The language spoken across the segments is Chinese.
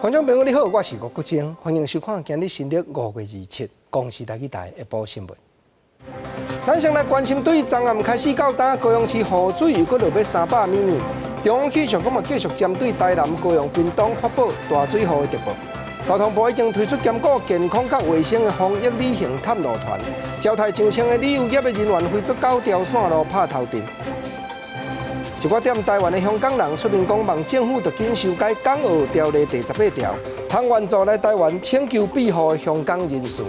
观众朋友你好，我是吴国正，欢迎收看今日新历5月27公视台语台下晡新闻。咱先来关心，对昨暗开始到今，高雄市雨水又搁落要300米。中央气象局嘛继续针对台南、高雄、屏东发布大水雨的特报。交通部已经推出兼顾健康甲卫生的防疫旅行探路团，招待上千的旅游业的人员飞足9条线路拍头阵。一寡点台湾的香港人出面讲，望政府着紧修改港澳条例第18条，通援助来台湾请求庇护的香港人士。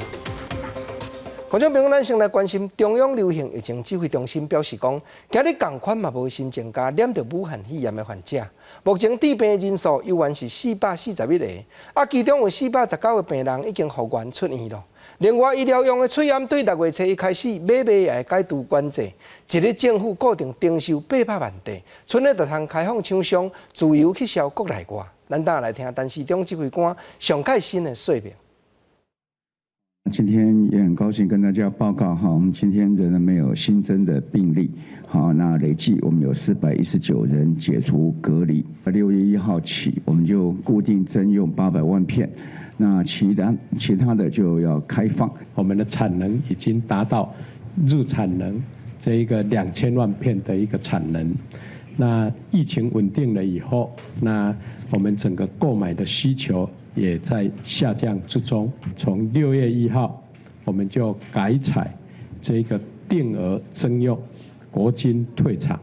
观众朋友，咱先来关心中央流行疫情指挥中心表示讲，今日同款嘛无新增加染着武汉肺炎的患者，目前致病人数依然是441个，其中有419个病人已经复原出院了。另外，医疗用的喙罨对6月初一开始买也会解除管制，一日政府固定征收800万块，村里就通开放厂商自由去销国内外。咱等下来听陈市长指挥官上盖新的说明。今天也很高兴跟大家报告哈，我们今天仍然没有新增的病例，好，那累计我们有419人解除隔离。6月1号起，我们就固定征用800万片，那其他的就要开放。我们的产能已经达到日产能这一个2000万片的一个产能。那疫情稳定了以后，那我们整个购买的需求也在下降之中。从6月1号，我们就改采这个定额征用，国军退场。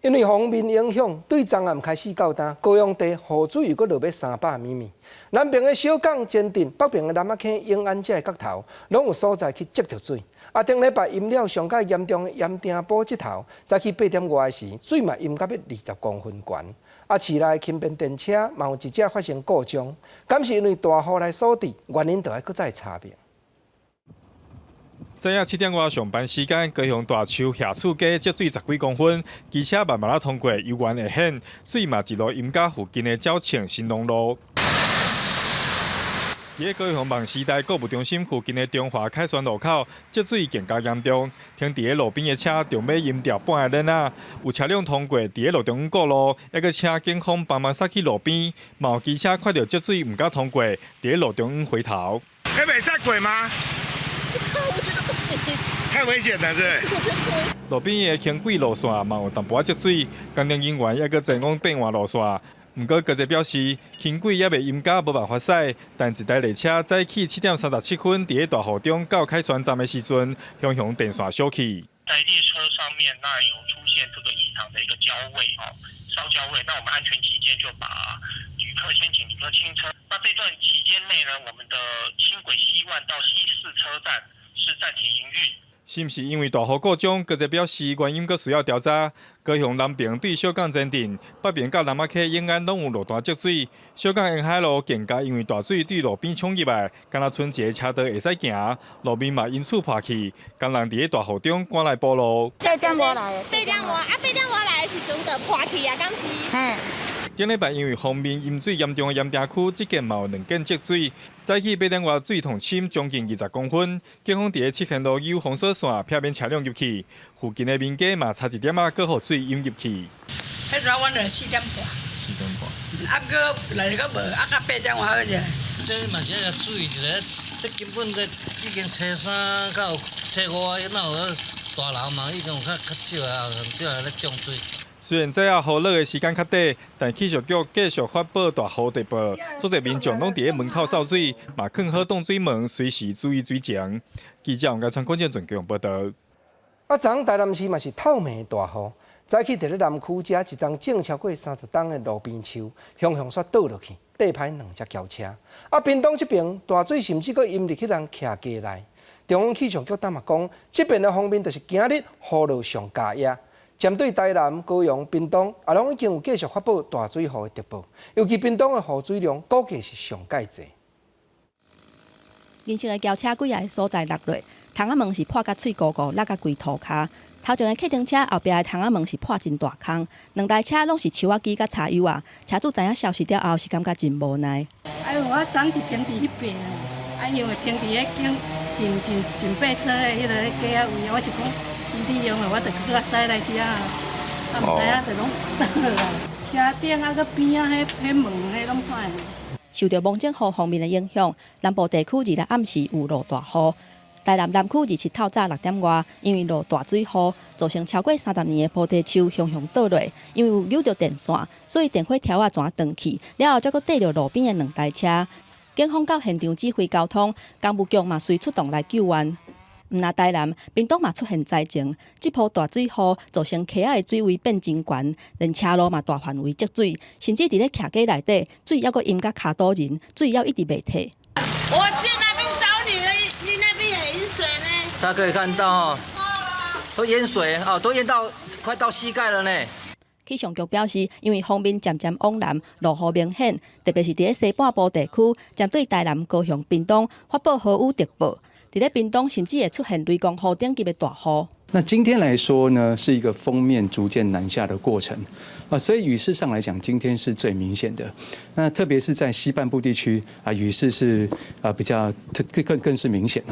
因为风面影响，对昨暗开始到今，高雄地雨水又搁落要300米。南边的小港、前镇，北边的南仔坑、永安这角头，拢有所在去积着水。顶礼拜淹了上界严重的盐埕埔这头，早起8点外时，水嘛淹到要20公分悬。市内轻便电车嘛有一只发生故障，敢是因为大雨来所致，原因就要搁再查明。昨夜7点外上班时间，高雄大树下厝街积水10几公分，机车慢慢啊通过，油源会显，水嘛一路淹到附近的鸟庆新隆路。伫高雄梦时代购物中心附近的中华凯旋路口，积水更加严重，停伫路边的车中要淹掉半个轮啊！有车辆通过伫路中央过路，一个车警方帮忙塞去路边，嘛有机车看到积水唔敢通过，伫路中央回头。那袂使过吗？太危险了，是。路边的轻轨路线嘛有淡薄仔积水，工程人员也搁前往变换路线。不过，各界表示，轻轨也未淹到无办法驶，但一台列车早起7点37分伫大雨中到凯旋站的时阵，向电线烧起。在列车上面，那有出现这个异常的一个焦味烧焦味。那我们安全起见，就把旅客先请旅客清车。那这段期间内呢，我们的轻轨西万到西4车站是暂停营运。是毋是因为大雨故障？各界表示原因阁需要调查。高雄南边对小港前镇，北边到南仔溪永安拢有路段积水。小港沿海路更加因为大水对路边冲入来，敢若剩一个车道会使行，路面嘛因此破去，工人伫大雨中赶来补路。8点外来的时阵就破去啊，敢是？顶礼拜因为方面淹水严重的盐埕区，即间嘛有2间积水。早起8点外水桶深将近20公分，警方伫7线路有封锁线，避免车辆入去。附近的民家嘛差一点搁互水淹入去。迄时阮就4点半。4点半。啊，搁来个无，啊，到8点外好者。这嘛是个注意一下，这根本这已经初3到初5，哪有大楼嘛已经有较少啊，少啊咧涨水。虽然这下雨落的时间较短，但气象局继续发布大雨特报，所有民众拢伫门口扫水，嘛放好挡水门，随时注意水情。记者王家川、郭建准报道。昨昏台南市嘛是透明的大雨，早起伫咧南区遮一张种超过30吨的路边树，向煞倒落去，底歹2只轿车。屏东这边大水甚至阁淹入去人徛家内。中央气象局淡薄讲，这边的方面就是今日雨落上加野。针对台南、高雄、屏东，拢已经有继续发布大水雨的特报，尤其屏东的雨水量估计是上界侪。人行的轿车几个所在落落，窗仔门是破甲脆糊糊，落甲规涂骹。头前的客停车后壁的窗仔门是破真大坑，2台车拢是树仔机甲柴油啊。车主知影消息了后，是感觉真无奈。哎，我昨是停伫迄边啊，因为停伫迄间真八车的迄个街仔位，我是讲。利用的，我就去甲驶来遮啊，毋知影就拢倒啦。车顶啊，搁边啊，迄门迄拢歹。受到蒙正雨方面的影响，南部地区日日暗时有落大雨。台南南区27透早6点外，因为落大水雨，造成超过30年的菩提树熊熊倒落，因为有扭着电线，所以电火条全断去，了后才阁缀着路边的2台车。警方到现场指挥交通，工务局嘛随出动来救援。毋但台南、屏东嘛出现灾情，这波大水雨造成溪仔的水位变真悬，连车路嘛大范围积水，甚至伫咧徛街内底，水还阁淹到骹肚人，水还一直未退。我去那边找你了，你那边也淹水呢。大家可以看到，都淹水哦，都淹到快到膝盖了呢。气象局表示，因为风面渐渐往南，落雨明显，特别是伫咧西半部地区，针对台南、高雄、屏东发布豪雨特报。伫咧屏东甚至会出现雷公雨等级的大雨。那今天来说呢，是一个锋面逐渐南下的过程所以雨势上来讲，今天是最明显的。那特别是在西半部地区雨势是比较更是明显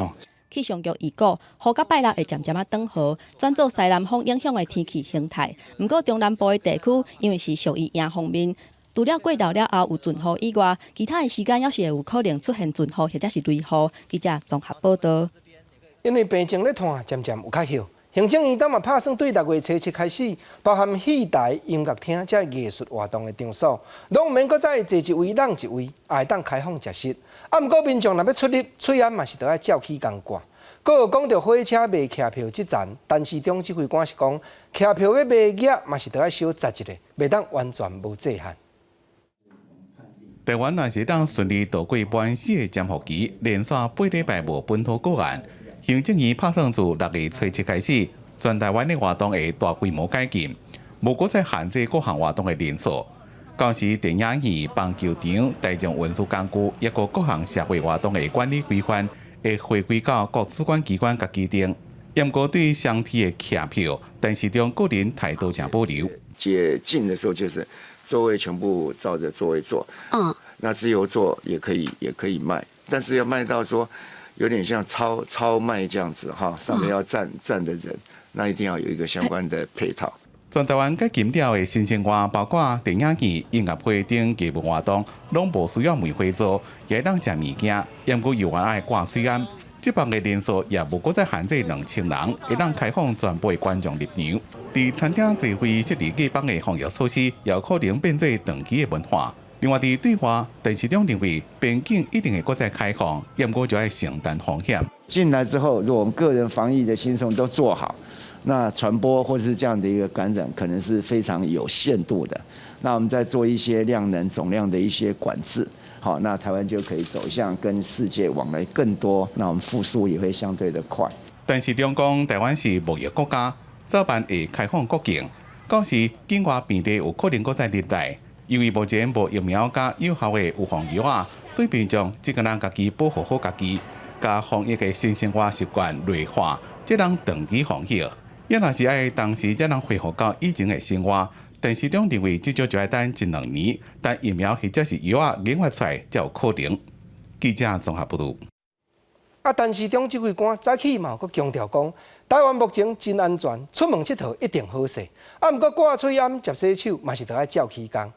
气象局预告，雨甲拜六会渐渐转好，转做西南风影响的天气形态。不过中南部的地区，因为是属于迎风面，除了过昼了后有阵雨以外，其他的时间也是会有可能出现阵雨或者是雷雨。记者综合报道。因为病情咧拖，渐渐有较休。行政院嘛打算对6月初7开始，包含戏台、音乐厅这艺术活动的场所，拢毋免搁再坐一位让一位，也会当开放食食。毋过民众若要出入，喙安嘛是得要照起公挂。搁有讲到火车卖客票这站，陈时中指挥官是讲，客票要卖额嘛是得要小砸一个，袂当完全无制限。台湾若是当顺利度过满4个监护期，连续8礼拜无本土个案。行政院打算自6月初7开始，全台湾的活动会大规模解禁，无搁再限制各项活动的人数。到时电影院、棒球场、大众运输工具，抑个各项社会活动的管理规范，会回归到各主管机关甲规定。不过对相提的客票，陈时中个人态度正保留。解禁的时候就是座位全部照着座位坐，那自由坐也可以卖，但是要卖到说。有点像超卖这样子上面要站的人，那一定要有一个相关的配套。全台湾解禁了的新生活，包括电影院、音乐会等基本活动，拢无需要梅花座，也当食物件，不过游玩爱挂水安。这帮的人数也无搁再限制2000人，会当开放全部的观众入场。伫餐厅聚会设立几帮的防疫措施，也有可能变做长期的文化。另外，伫对外，陈时中认为边境一定会搁再开放，不过就要承担风险。进来之后，如果我们个人防疫的行动都做好，那传播或是这样的一个感染，可能是非常有限度的。那我们再做一些量能总量的一些管制，好，那台湾就可以走向跟世界往来更多，那我们复苏也会相对的快。陈时中讲，台湾是贸易国家，早晚会开放国境，到时境外病例有可能搁再入来。因为目前无疫苗加有效的预防药所以民众只个人家己保护好家己，甲防疫的新生活习惯内化，才能长期防疫。也若是爱当时才能恢复到以前的生活。陈时中认为，至少就要等1-2年，但疫苗或者是药研发出来才有可能。记者综合报道。陈时中指挥官早起嘛，佮强调讲，台湾目前真安全，出门佚佗一定好势。毋过挂喙安、接洗手嘛是得要照起工。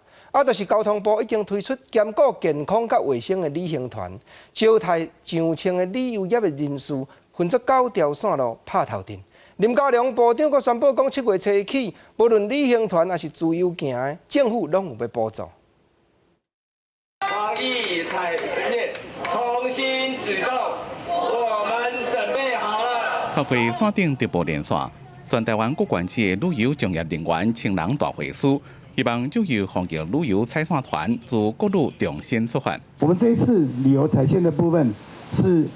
就是交通部已经推出兼顾健康甲卫生的旅行团，招待上千的旅游业的人士，分作9条线路拍头阵。林佳龙部长阁宣布讲，7月初起，无论旅行团还是自由行的，政府拢有要补助。防疫产业重新启动，我们准备好了。透过线顶直播连线，全台湾各县市的旅游从业人员请人大会师。希望就由防疫旅游采线团自各路重新出发。我们这一次旅游采线的部分是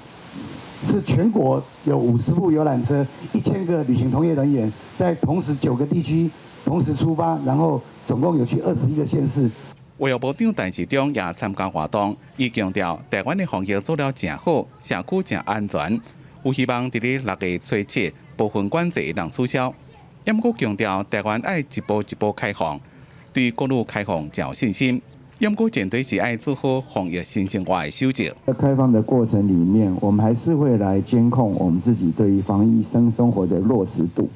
全国有50部游览车，1000个旅行从业人员，在同时9个地区同时出发，然后总共有去21个县市。卫生部长陈时中也参加活动，伊强调台湾的防疫做了真好，社区真安全，有希望伫咧6月初7部分管制能取消。也毋过强调台湾爱一步一步开放。对各路开放较有信心，也毋过前提是爱做好防疫新生活的守则。在开放的过程里面，我们还是会来监控我们自己对于防疫生活的落实度。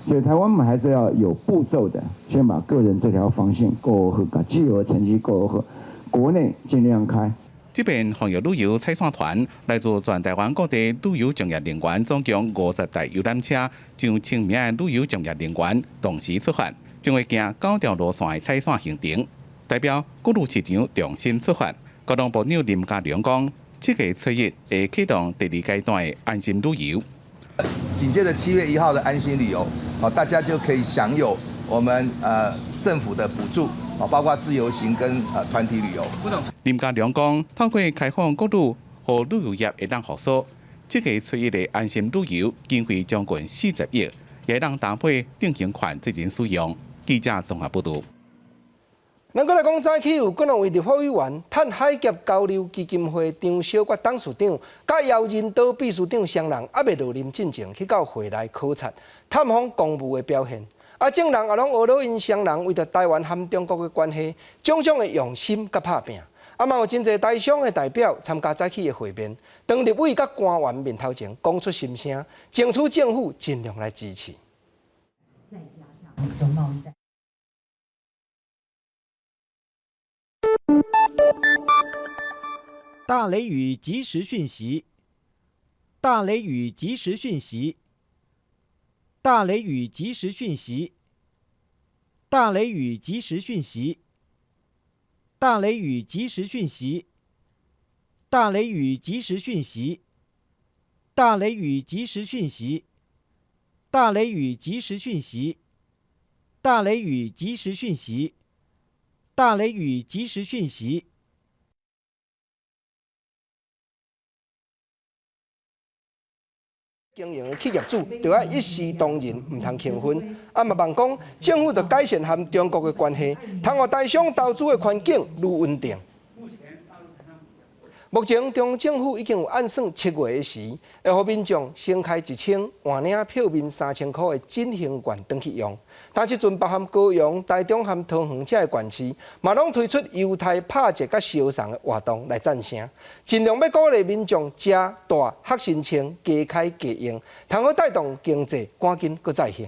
所以台湾我们还是要有步骤的，先把个人这条防线过后，把既有的成绩过后，国内尽量开。这边防疫旅游采线团来自全台湾各地旅游从业人员，总共50台游览车，上1000名的旅游从业人员同时出发，将会行9条路线的采线行程，代表各路市场重新出发。交通部长林佳龙讲，7月初1会启动第2阶段的安心旅游。紧接着7月1号的安心旅游，大家就可以享有我们政府的补助，包括自由行跟团体旅游。林佳龙讲，透过开放国路和旅游业会当复苏，7月初1的安心旅游经费将近40亿，也让搭配定型款进行使用。记者综合报道。咱过来讲，早起有几两位立法委员、趁海峡交流基金会张小决董事长，甲姚人岛秘书长双人，还未落任进前去到会内考察、探访公务的表现。众人也拢学到因双人为着台湾和中国的关系，种种的用心甲拍拼。嘛有真侪台商的代表参加早起的会面，当立委甲官员面头前讲出心声，争取政府尽量来支持。再加上中贸战。大雷雨即时讯息，大雷雨即时讯息，大雷雨即时讯息，大雷雨即时讯息，大雷雨即时讯息，大雷雨即时讯息，大雷雨即时讯息，大雷雨即时讯息，大雷雨即时讯息，大雷雨即时讯息。经营的企业主就要一视同仁，唔通轻分。嘛望讲政府要改善和中国的关系，通互台商投资的环境愈稳定。目前中央政府已经有暗算7月的时，会互民众先开1000换领票面3000块的振兴券登去用。但即阵包含高雄、台中和桃园这个县市，嘛拢推出犹太拍折甲烧送的活动来赞声，尽量要鼓励民众食大学新青，加开加用，通好带动经济赶紧搁再兴。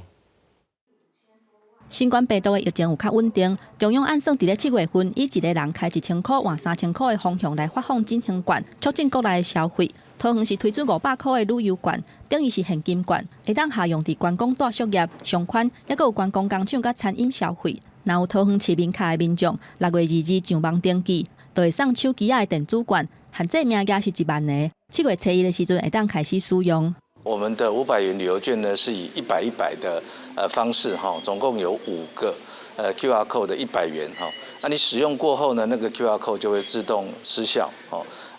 新冠病毒的疫情有较稳定，中央暗算伫咧7月份，以一个人开1000块换3000块的方向来发放振兴券，促进国内的消费。桃园是推出500块的旅游券，等于是现金券，会当下用伫观光大宿业、商圈，也搁有观光工厂甲餐饮消费。若有桃园市民卡的民众，6月22上网登记，就会送手机仔的电子券，限制名额是1万个。7月初1的时阵会当开始使用。我们的500元旅游券呢，是以100的方式总共有5个QR code 的100元那你使用过后呢，那个 QR code 就会自动失效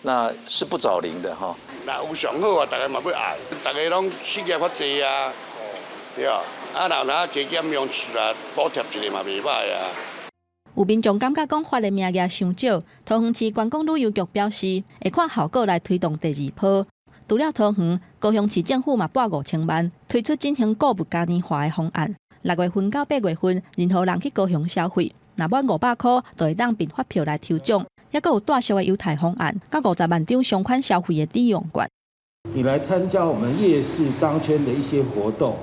那是不找零的那有上好啊，大家嘛要爱，大家拢失业较济啊，对啊，若加减用处啊，补贴一下嘛袂歹啊。有民众感觉讲发的名额伤少，桃园市观光旅游局表示，会看效果来推动第2波。除了桃园，高雄市政府嘛拨5000万推出振兴购物嘉年华的方案。6月份到8月份，任何人去高雄消费，若满500块，就会当凭发票来抽奖。也搁有大小的优待方案，甲50万张相款消费的抵用券。你来参加我们夜市商圈的一些活动，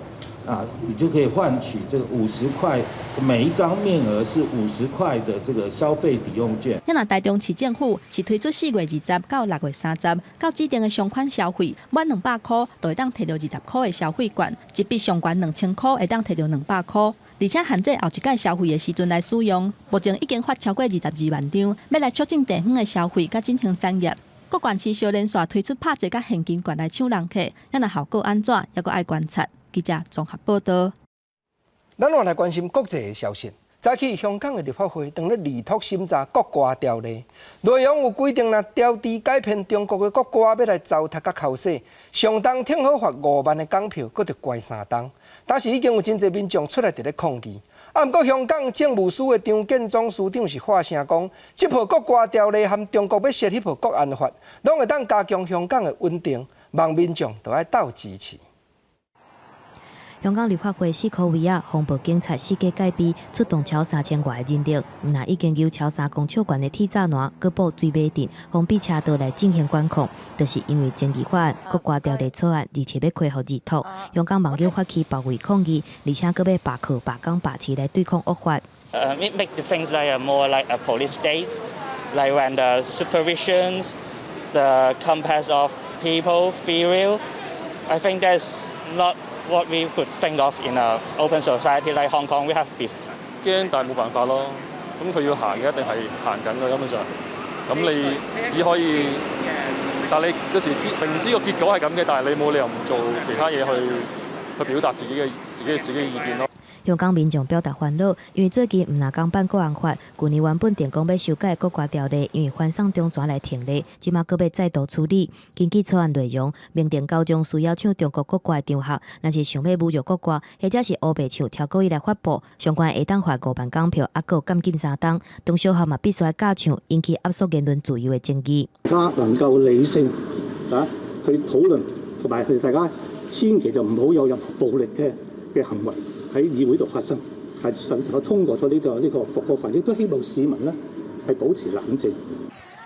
你就可以换取这个50块，每一张面额是50块的这个消费抵用券。那台中市政府是推出4月20到6月30，到指定的相款消费满200块，就会当摕到20块的消费券，一笔上悬2000块会当摕到200块，而且限制后一届消费的时阵来使用。目前已经发超过22万张，要来促进地方的消费甲振兴产业。各县市小连续推出拍折甲现金券来抢人客，那效果安怎，也搁爱观察。记者综合报道。咱换来关心国际的消息。早起香港的立法会当咧二读审查国歌条例，内容有规定，若调治改编中国的国歌要来糟蹋甲考试，上当听好罚5万的港票，搁着关3档。但是已经有真侪民众出来伫咧抗议。不过香港政务司的张建宗司长是发声讲，这部国歌条例和中国要设迄部国安法，拢会当加强香港的稳定，望民众都要斗支持。香港立法会4个位啊，防暴警察4个戒备，出动超3000外的人力，那已经有超3公尺悬的铁栅栏，搁布水马阵，封闭车道来进行管控。就是因为争议法案、国歌条例草案，而且要开互日托，香港网友发起包围抗议，而且搁要罢课、罢工、罢市来对抗恶法。Make the things like more like a police state. like when the supervisions, the compass of people feel real. I think that's not what we could think of in an open society like Hong Kong. We have been. 驚，但係冇辦法咯。咁佢要行嘅一定係行緊嘅根本上。咁你只可以，但係你有時明知個結果係咁嘅，但係你冇理由唔做其他嘢去表達自己嘅意見咯。香港民眾表達煩惱，因為最近唔拿港版國安法，去年原本定講要修改國歌條例，因為翻送中轉來停例，即馬閣要再度處理。根據草案內容，明定高中需要唱中國國歌的場合，若是想要侮辱國歌，或者是烏白唱超過伊來發布，相關會當罰5萬港票，還閣監禁3檔。當小學嘛必須要假唱，引起壓縮言論自由嘅爭議。能夠理性去討論，同埋大家千祈就唔好有任何暴力嘅行為喺議會度發生，係能夠通過咗呢個國歌法，亦都希望市民呢係保持冷靜。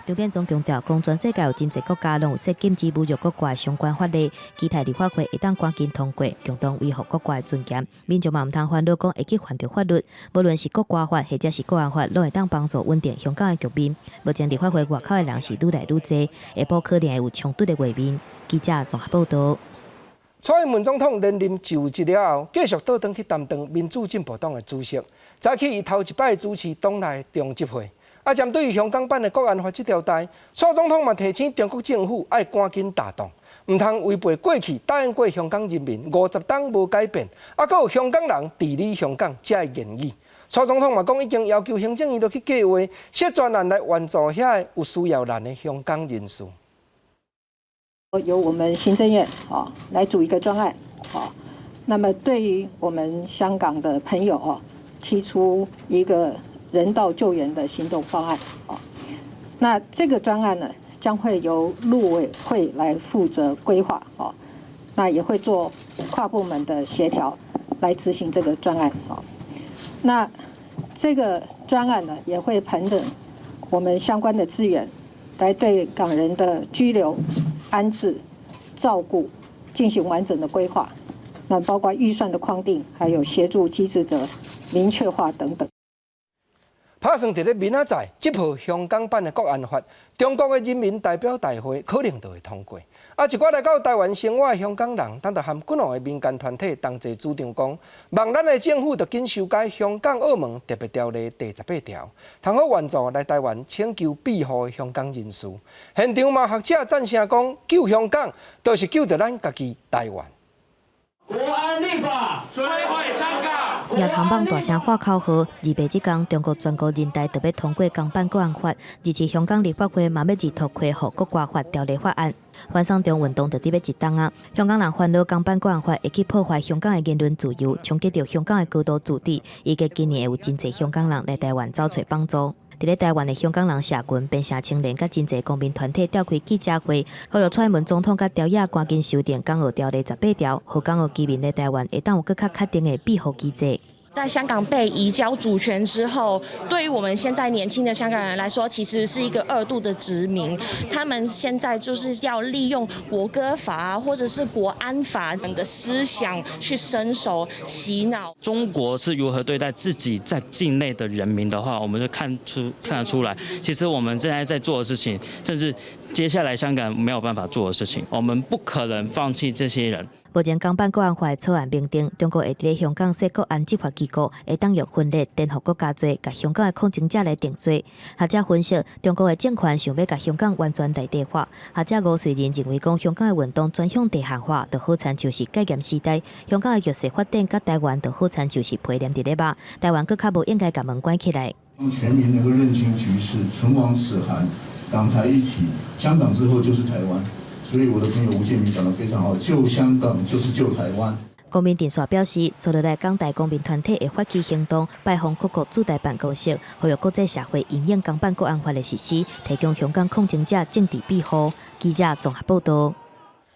張建宗強調，講全世界有真濟國家攏有設禁止侮辱國歌的相關法例，期待立法會會當趕緊通過，共同維護國歌的尊嚴。民眾嘛唔通煩惱講會去犯着法律，無論是國歌法或者是國安法，攏會當幫助穩定香港的局面。目前立法會外口的人是愈來愈多，下晡可能會有衝突的畫面。記者綜合報道。蔡英文總統連任就職了後，繼續倒轉去擔當民主進步黨的主席。早起伊頭一擺主持黨內中執會，針對於香港版的國安法這條帶，蔡總統嘛提醒中國政府要趕緊大動，唔通違背過去答應過香港人民50黨無改變，還有香港人治理香港這個言語。蔡總統嘛講已經要求行政院去計劃設專案來援助遐有需要難的香港人士。由我們行政院來組一個專案，那麼對於我們香港的朋友提出一個人道救援的行動方案，那這個專案呢將會由陸委會來負責規劃，那也會做跨部門的協調來執行這個專案，那這個專案呢也會盤點我們相關的資源，來對港人的居留、安置、照顧進行完整的規劃，那包括預算的框定，還有協助機制的明確化等等。打算在明仔載接獲香港版的國安法，中國的人民代表大會可能就會通過。一寡來到台灣生活的香港人，等到和幾項的民間團體同齊主張講，望咱的政府就緊修改《香港澳門特別條例》第18條，通好援助來台灣請求庇護的香港人士。現場嘛，學者讚聲講，救香港就是救着咱家己台灣。國安立法摧毀香港。也香港大聲喊口號，二八即天，中國全國人大特別通過港版國安法，支持香港立法會嘛要二讀恢復國歌法條例法案。反送中運動就伫要一冬啊！香港人煩惱港版國安法會去破壞香港的言論自由，衝擊到香港的高度自治。預計今年會有真濟香港人來台灣找找幫助。伫咧台灣的香港人社群、變成青年，甲真濟公民團體召開記者會，呼籲蔡英文總統甲朝野趕緊修訂港澳條例18條，互港澳居民來台灣會當有更較確定的庇護機制。在香港被移交主權之後，對於我們現在年輕的香港人來說，其實是一個2度的殖民。他們現在就是要利用國歌法或者是國安法整個思想去伸手洗腦。中國是如何對待自己在境內的人民的話，我們就看得出來。其實我們現在在做的事情，甚至接下來香港沒有辦法做的事情，我們不可能放棄這些人。目前港版國安法的草案明定，中國會在香港設國安執法機構，會當用分裂顛覆國家罪，甲香港的抗爭者來定罪。學者分析，中國的政權想要甲香港完全在地化。學者吳瑞仁認為講，香港的運動轉向地下化，就好像就是戒嚴時代。香港的玉石發展甲台灣就好像就是批黏佇咧肉，台灣更較無應該甲門關起來。全民能夠認清局勢，唇亡齒寒，港台一體，香港之後就是台灣。所以我的朋友吳建民講得非常好，救香港就是救台灣。公民電視表示，所有來港台公民團體會發起行動，拜訪各國駐台辦公室，呼籲國際社會應用港版國安法的實施，提供香港抗爭者政治庇護。記者綜合報道。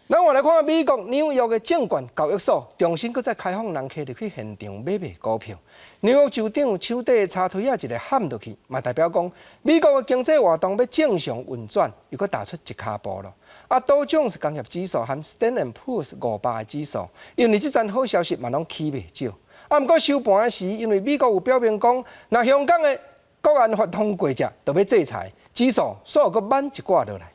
咱我來看美國紐約的證券交易所重新擱再開放人客入去現場買賣股票。紐約州長手底插腿一個喊落去，嘛代表講美國的經濟活動要正常運轉，又擱踏出一腳步咯。道瓊斯工業指數和 Standard & Poor's 500的指數，因為這陣好消息嘛攏起袂少。不過收盤時，因為美國有表明講，若香港的國安法通過者，就要制裁。指数煞有阁慢一挂落来。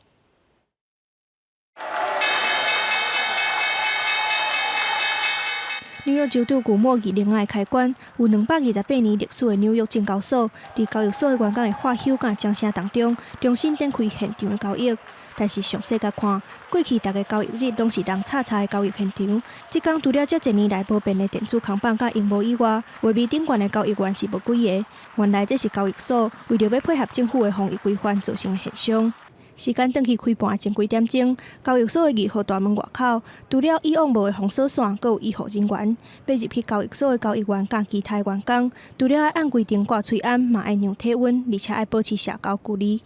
纽约州长古莫2020年开关，有228年历史的纽约证交所，伫交易所的员工的话休甲掌声当中，重新展开现场的交易。但是详细甲看，过去逐个交易日拢是人叉叉的交易现场。即天除了遮侪年来无变的电子扛棒甲荧幕以外，画面顶悬的交易员是无几个。原来这是交易所为着要配合政府的防疫规范造成的现象。时间转去开盘前几点钟，交易所的2号大门外口，除了以往无的封锁线，阁有医护人员。要入去交易所的交易员甲其他员工，除了要按规定挂喙罨，嘛要量体温，而且要保持社交距离。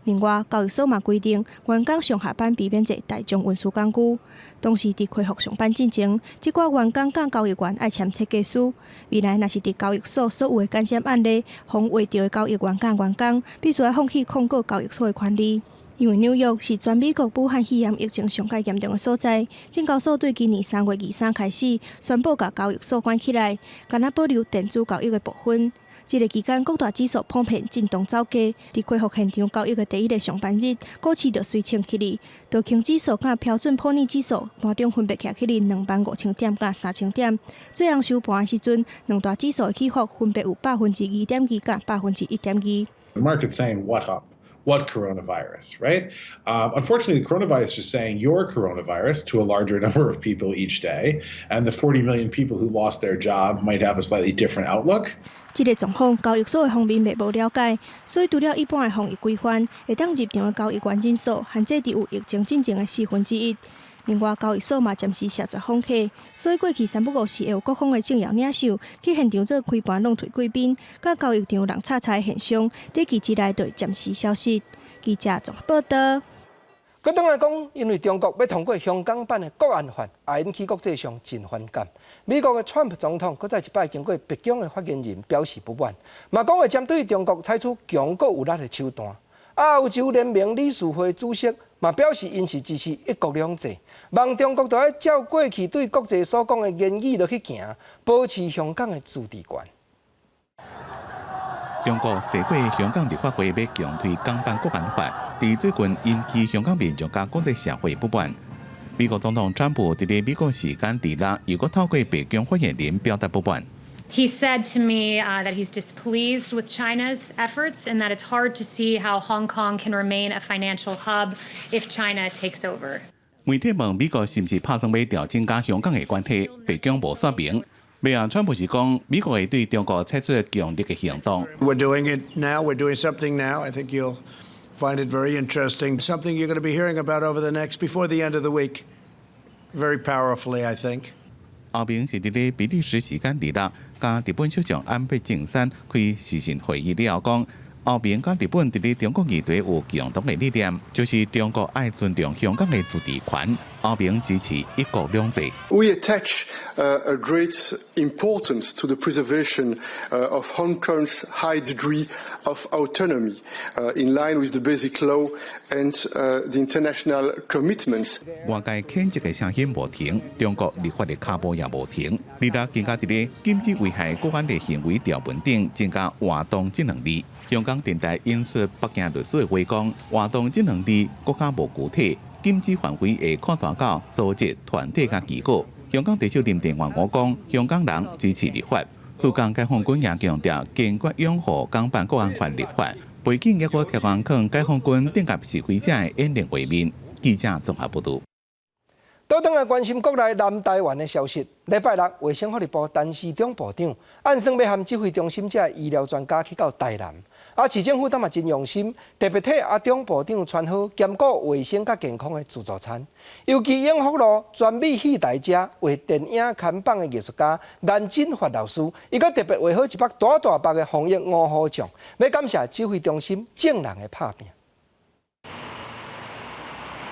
另外，交易所嘛规定，员工上下班避免坐大众运输工具。同时，伫恢复上班之前，即寡员工甲交易员爱签册计书。未来若是伫交易所所有的感染案例，防画到的交易员甲员工，必须要放弃控告交易所的权利。因为纽约是全美国武汉肺炎疫情上界严重的所在，证交所对今年3月23开始宣布把交易所关起来，敢若保留电子交易的部分。这个期间，各大指数普遍震动走低。伫恢复现场交易的第一个上班日，股市就随清起哩。道琼指数甲标准普尔指数盘中分别徛起哩25000点甲3000点。最后收盘的时阵，两大指数的起伏分别有2.2%甲1.2%。The market's saying what up? What coronavirus, right? Unfortunately, the coronavirus is saying your coronavirus to a larger number of people each day, and the 40 million people who lost their job might have a slightly different outlook. 这个状况，交易所的方面未无了解，所以除了一般的防疫规范，会当入场的交易员人数限制伫有疫情进程的1/4。另外，交易所嘛暂时谢绝访客，所以过去3不5时会有各方的政要领袖去现场做开盘弄退贵宾，甲交易场人叉叉的现象，短期之内就会暂时消失。记者综合报道。佮当来讲，因为中国要通过香港版的国安法，也引起国际上真反感。美国的川普总统佮再一摆经过白宫的发言人表示不满，嘛讲会针对中国采取强国有力的手段。欧洲联盟理事会主席嘛表示，因是支持一国两制，望中国就要照过去对国际所讲的言语落去行，保持香港的自治权。中国西过香港立法会要强推港版国安法，伫最近引起香港民众甲国际社会不满。美国总统川普伫咧美国时间2日又搁透过白宫发言人表达不满。He said to me that he's displeased with China's efforts and that it's hard to see how Hong Kong can remain a financial hub if China takes over. 媒体问美国是不是打算要调整甲香港的关系，白宫无说明。美国川普是讲，美国会对中国采取强烈的行动。We're doing it now. We're doing something now. I think you'll find it very interesting. Something you're going to be hearing about before the end of the week. Very powerfully, I think. 后面是伫咧比利时时间2日，甲日本首相安倍晋三开视讯会议了后讲，后面甲日本伫咧中国议题有共同的理念，就是中国爱尊重香港的自治权，后面支持一国两制。We attach a great importance to the preservation of Hong Kong's high degree of autonomy, in line with the basic law and the international commitments. 外界谴责的声音无停，中国立法的脚步也无停。2日更加伫咧禁止危害国安的行为条文顶增加活动这2字。香港电台引述北京律师的话讲，活动这2字国家无具体。禁止范围会扩大到组织、团体甲机构。香港特首林郑月娥讲，香港人支持立法。驻港解放军也强调坚决拥护港版国安法立法。背景也搁贴光看解放军镇压示威者的演练画面。记者综合报道。倒转来关心国内南台湾的消息。礼拜6，卫生福利部陈时中部长按算要和指挥中心这医疗专家去到台南。市政府嘛真用心，特别替钟部长穿好兼顾卫生甲健康的自助餐。尤其永福路全美戏台遮为电影看板的艺术家蓝金发老师，伊阁特别画好一百大大包的防疫5号奖，要感谢指挥中心正人的拍拼。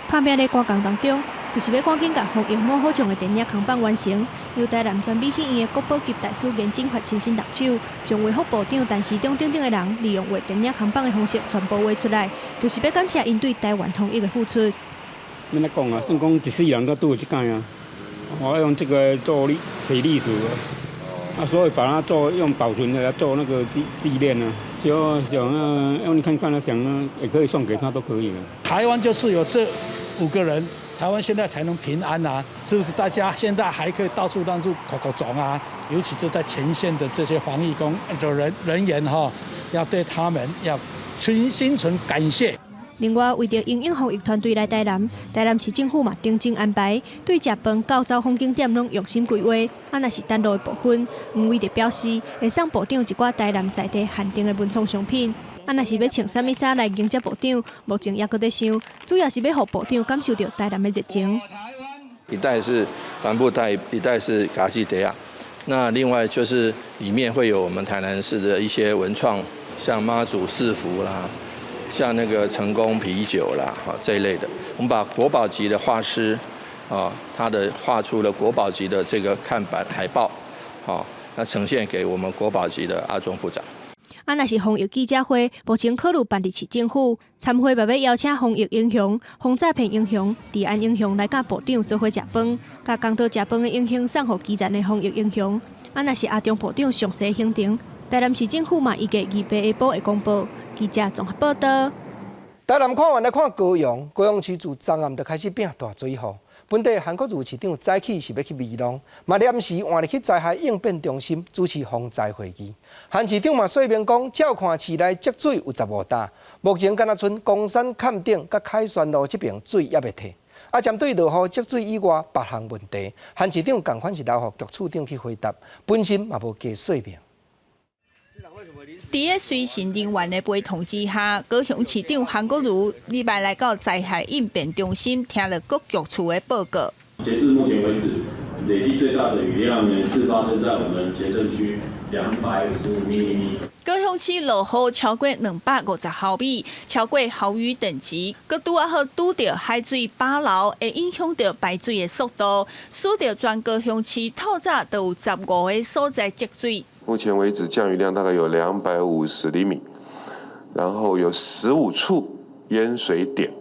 拍拼在赶工当中，就是要赶紧把防疫5号奖的电影看板完成。由台南全美戏院的国宝级大师严金发亲身动手，将卫福部长陈时中等等的人利用画电影看板的方式全部画出来，就是要感谢因对台湾防疫的付出。免来讲啊，算讲一世人都拄有这间啊，我用这个做写历史啊，所以把它做用保存的做那个纪念啊，时候想用看看了，想也可以送给他，都可以了。台湾就是有这5个人，台湾现在才能平安啊！是不是？大家现在还可以到处口走啊，尤其是在前线的这些防疫的人员哈，要对他们要心存感谢。另外，为着因应防疫团队来台南市政府嘛定睛安排，对食饭、到走风景点拢用心规划。若是单独的部分，黄伟就表示会送部长一寡台南在地限定的文创商品。若是要穿啥物衫来迎接部长，目前也搁在想，主要是要让部长感受到台南的热情。一袋是帆布袋，一袋是嘎吉德亚。那另外就是里面会有我们台南市的一些文创，像妈祖四福啦。像那个成功啤酒啦，这一类的，我们把国宝级的画师，他的画出了国宝级的这个看板海报，那呈现给我们国宝级的阿中部长。若是防疫记者会，目前考虑办伫市政府参会，要邀请防疫英雄、防诈骗英雄、治安英雄来甲部长做伙食饭，甲讲到食饭的英雄送互基层的防疫英雄。若是阿中部长详细行程，台南市政府嘛预计2日下晡会公布。记者综合报道。台南看完来看高雄，高雄市自昨暗就开始变大水雨。本地韩国瑜市长早起是要去美浓，嘛临时换入去灾害应变中心主持防灾会议。韩市长嘛说明讲，照看市内积水有15担，目前敢若剩公山坎顶甲凯旋路这边水也未退。针对落雨积水以外8项问题，韩市长同款是留予局处长去回答，本身嘛无加说明。伫个随行人员的陪同之下，高雄市长韩国瑜礼拜来到灾害应变中心，听了各局处的报告。截至目前为止，累计最大的雨量呢是发生在我们前镇区255 mm。高雄市落雨超过250毫米，超过豪雨等级，佮拄啊好拄到海水扒流，会影响到排水的速度，使到全高雄市透早都有15个所在积水。目前为止，降雨量大概有250厘米，然后有15处淹水点。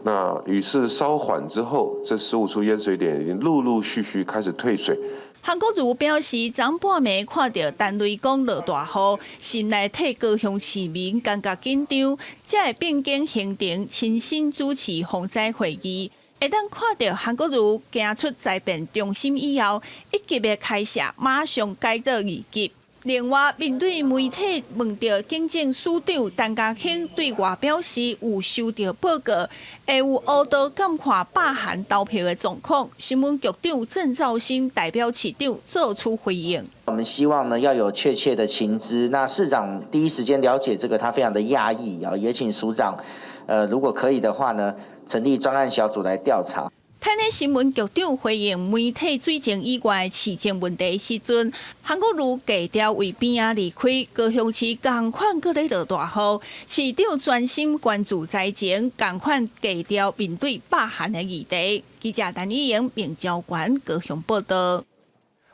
那雨势稍缓之后，这15处淹水点已经陆陆续续开始退水。韩国瑜表示，昨半暝看到陈雷公落大雨，心内替高雄市民感觉紧张，才会变更行程，亲身主持防灾会议。会当看到韩国瑜行出灾变中心以后，一级的开设马上改到2级。另外，面对媒体问到警政署长陈家庆对外表示有收到报告，会有乌道监看罢韩投票的状况，新闻局长郑肇新代表市长做出回应。我们希望呢要有确切的情资，那市长第一时间了解这个，他非常的讶异啊，也请署长，如果可以的话呢，成立专案小组来调查。台南新闻局长回应媒体水情以外市政问题时阵，韩国瑜低调为边仔离开，高雄市同款搁咧落大雨，市长专心关注灾情，同款低调面对罢韩的议题。记者陈以莹、明昭关高雄报道。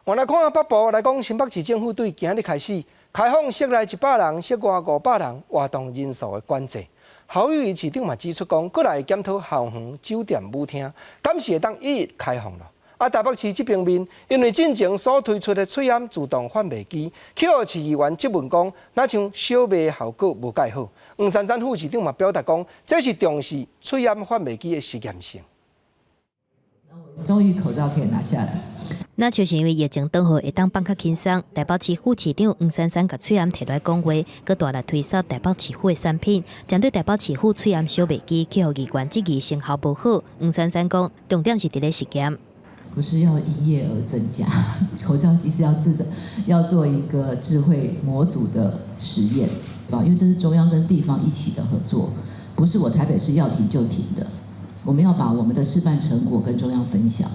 我来看北部来讲，新北市政府对今日开始开放室内100人、室外500人活动人数的管制。侯友宜市长嘛指出讲，过来检讨校园、酒店、舞厅，敢是会当一一开放咯。台北市这边面，因为进前所推出的喙암自动贩卖机，去互市议员质问讲，哪像小卖效果无介好。黄珊珊副市长嘛表达讲，这是重视喙암贩卖机的实验性。终于口罩可以拿下来。那就是因为疫情倒后会当放较轻松，台北市副市长黄珊珊甲喙암摕来讲话，佮大力推销台北市府的产品，针对台北市府喙암小卖机，去互议员质疑成效不好。黄珊珊讲，重点是伫咧实验，不是要营业额增加，口罩机是要做一个智慧模组的实验，对吧？因为这是中央跟地方一起的合作，不是我台北市要停就停的，我们要把我们的示范成果跟中央分享。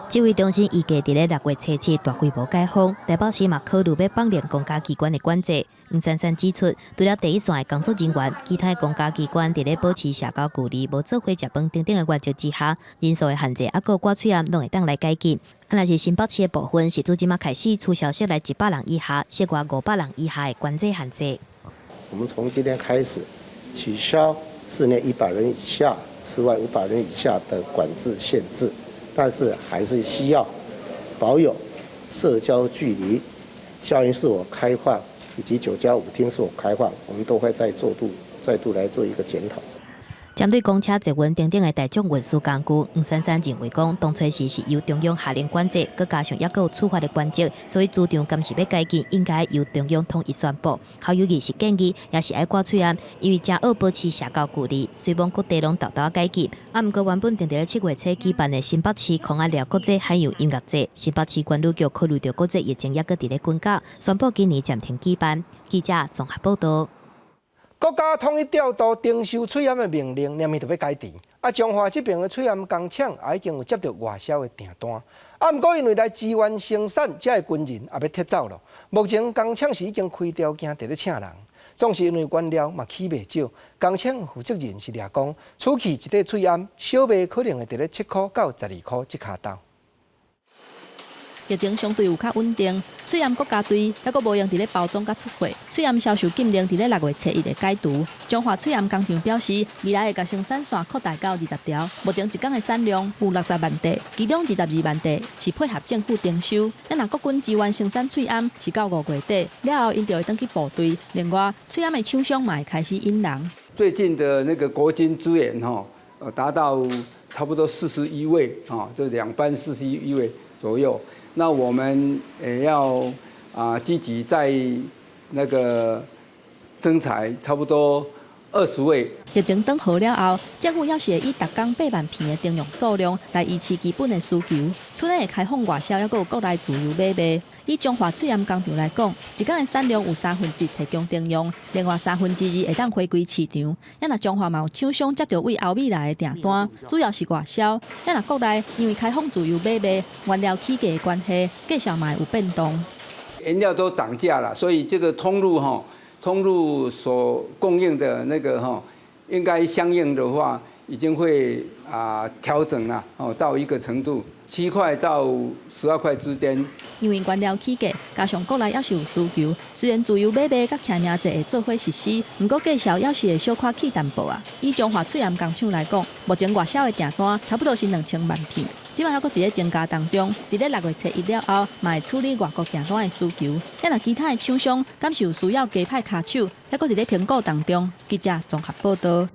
指挥中心预计伫咧6月初7大规模解封，台北市嘛考虑要放宽公家机关的管制。黄珊珊指出，除了第一线的工作人员，其他公家机关伫咧保持社交距离、无做伙食饭等等的原则之下，人数的限制还有挂喙암拢会当来解禁。若是新北市的部分，是自即马开始取消室内100人以下、室外500人以下的管制限制。我们从今天开始取消室内100人以下、室外500人以下的管制限制。但是还是需要保有社交距离，校园自我开放以及9+5厅所开放，我们都会再度来做一个检讨。针对公车捷运等等的大众运输工具，黄珊珊认为讲，当初时是由中央下令管制，佮加上抑佮有处罚的关节，所以主张今是要改进，应该由中央统一宣布。考有义是建议，也是爱挂喙案，因为正好保持社交距离，虽望各地拢豆豆改进。毋过原本定伫7月初举办的新北市抗压疗国际海洋音乐节，新北市管理局考虑到国际疫情抑佮伫咧滚价，宣布今年暂停举办。记者综合报道。国家统一调度征收翠岩的命令，念面就要改持。彰化这边的翠岩工厂也已经有接到外销的订单。毋过因为来支援生产，这个军人也要撤走了。目前工厂是已经开条件伫咧请人，总是因为原料嘛起袂少。工厂负责人是掠讲，初期一块翠岩小卖可能会伫咧7块到12块一卡刀。疫情相对有较稳定，翠岩国家队还阁无用伫咧包装甲出货。翠岩销售禁令伫咧6月初1日解除。彰化翠岩工厂表示，未来会甲生产线扩大到20条，目前一天的产量有60万袋，其中22万袋是配合政府征收。若国军支援生产翠岩是到5月底，了后因就会登去部队。另外，翠岩的厂商嘛会开始引人。最近的那个国军支援达到差不多41位就2班41位左右。那我们也要积极在那个征才，差不多20位。疫情转好了后，政府要是会以每天8万片的订用数量来维持基本的需求，出年会开放外销，还阁有国内自由买卖。以彰化翠岩工厂来讲，一天的产量有1/3提供订用，另外2/3会当回归市场。若彰化嘛有厂商接到为欧美来的订单，主要是外销。若国内因为开放自由买卖，原料起价的关系，价销嘛有变动。原料都涨价了，所以这个通路所供应的那个应该相应的话，已经会调整了到一个程度，7块到12块之间。因为原料起价，加上国内要是有需求，虽然自由买卖甲徛名者会做伙实施，不过价销要是会小可起淡薄啊。以彰化翠岩工厂来讲，目前外销的订单差不多是2000万片，即摆还阁伫咧增加当中。伫咧6月初1日了后，嘛会处理外国订单的需求。若其他的厂商敢是有需要加派卡手，还阁伫咧评估当中。记者综合报道。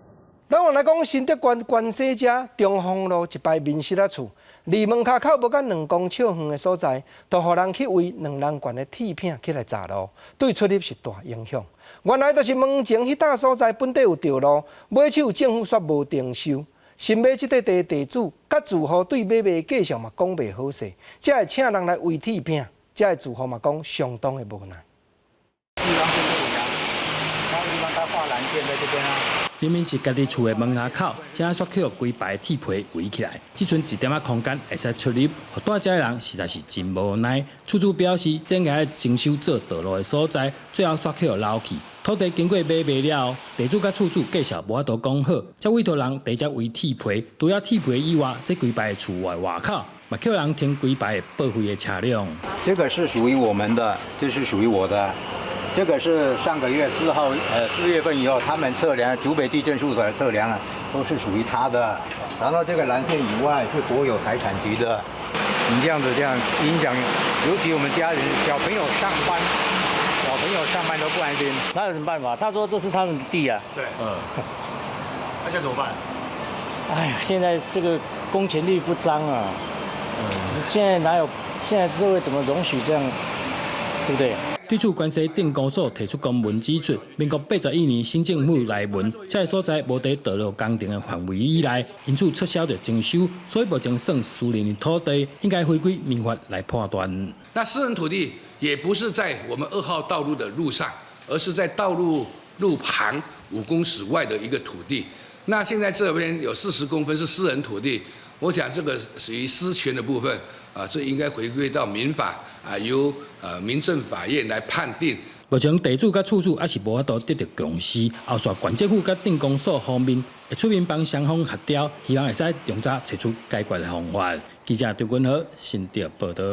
咱往来讲，新德县关西街中丰路一排民宿厝，离门口无甲2公尺远的所在，就互人去为2人悬的铁片起来砸路，对出入是大影响。原来就是门前迄搭所在本地有道路，买手政府却无征收。新买这块地地主甲住户对买卖价上嘛讲袂好势，才会请人来为铁片，这个住户嘛讲相当的无奈。地方是不一样，那个地方他画蓝线在这边啊。明明是家己厝的门牙口，竟然煞去规排铁皮围起来，只剩一点仔空间会使出入，互大家的人实在是真无奈。厝主表示，这应该征收做道路的所在，最后煞去捞去。土地经过买卖了后，地主甲厝主介绍无法度讲好，才委托人直接围铁皮。除了铁皮以外，这规排的厝外外口，嘛叫人停规排的报废的车辆。这个是属于我们的，这是属于我的。这个是上个月4月份以后，他们测量竹北地震事务所的测量都是属于他的。然后这个蓝线以外是国有财产局的。你这样影响，尤其我们家人小朋友上班都不安心。那有什么办法？他说这是他们的地啊。对，那这怎么办？哎呀，现在这个公权力不彰啊。现在哪有？现在社会怎么容许这样？对不对？对此，关西镇公所提出公文指出，民国81年新政府来文，这个所在无在道路工程的范围以内，因此撤销着征收，所以目前算私人的土地，应该回归民法来判断。那私人土地也不是在我们2号道路的路上，而是在道路旁5公尺外的一个土地。那现在这边有40公分是私人土地，我想这个属于私权的部分。这应该回归到民法由民政法院来判定。目前地主甲厝主还是无法度得到共识，后续县政府甲镇公所方面会出面帮双方协调，希望会使用早找出解决的方法。记者张君和新竹报道。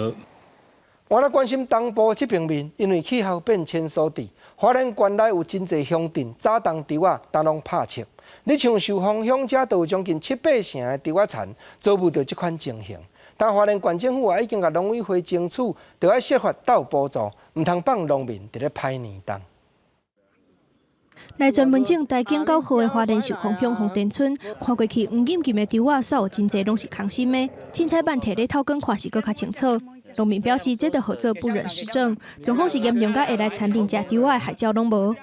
我来关心东部这平面，因为气候变迁所致，花莲县内有真侪乡镇早冬稻啊，当拢拍切。你像寿丰乡遮，都有将近7-8成的稻仔田遭遇到这款情形。但花莲县政府也已经甲农委会争取，就要设法斗补助，唔通放农民伫咧歹年冬。来专门种台景9号的花莲寿丰乡红田村，看过去黄金金的稻仔，煞有真侪拢是空心的。凊彩板摕咧透光看是搁较清楚。农民表示，这都合作不忍实证，状况是严重到会来产定食稻仔的海椒拢无。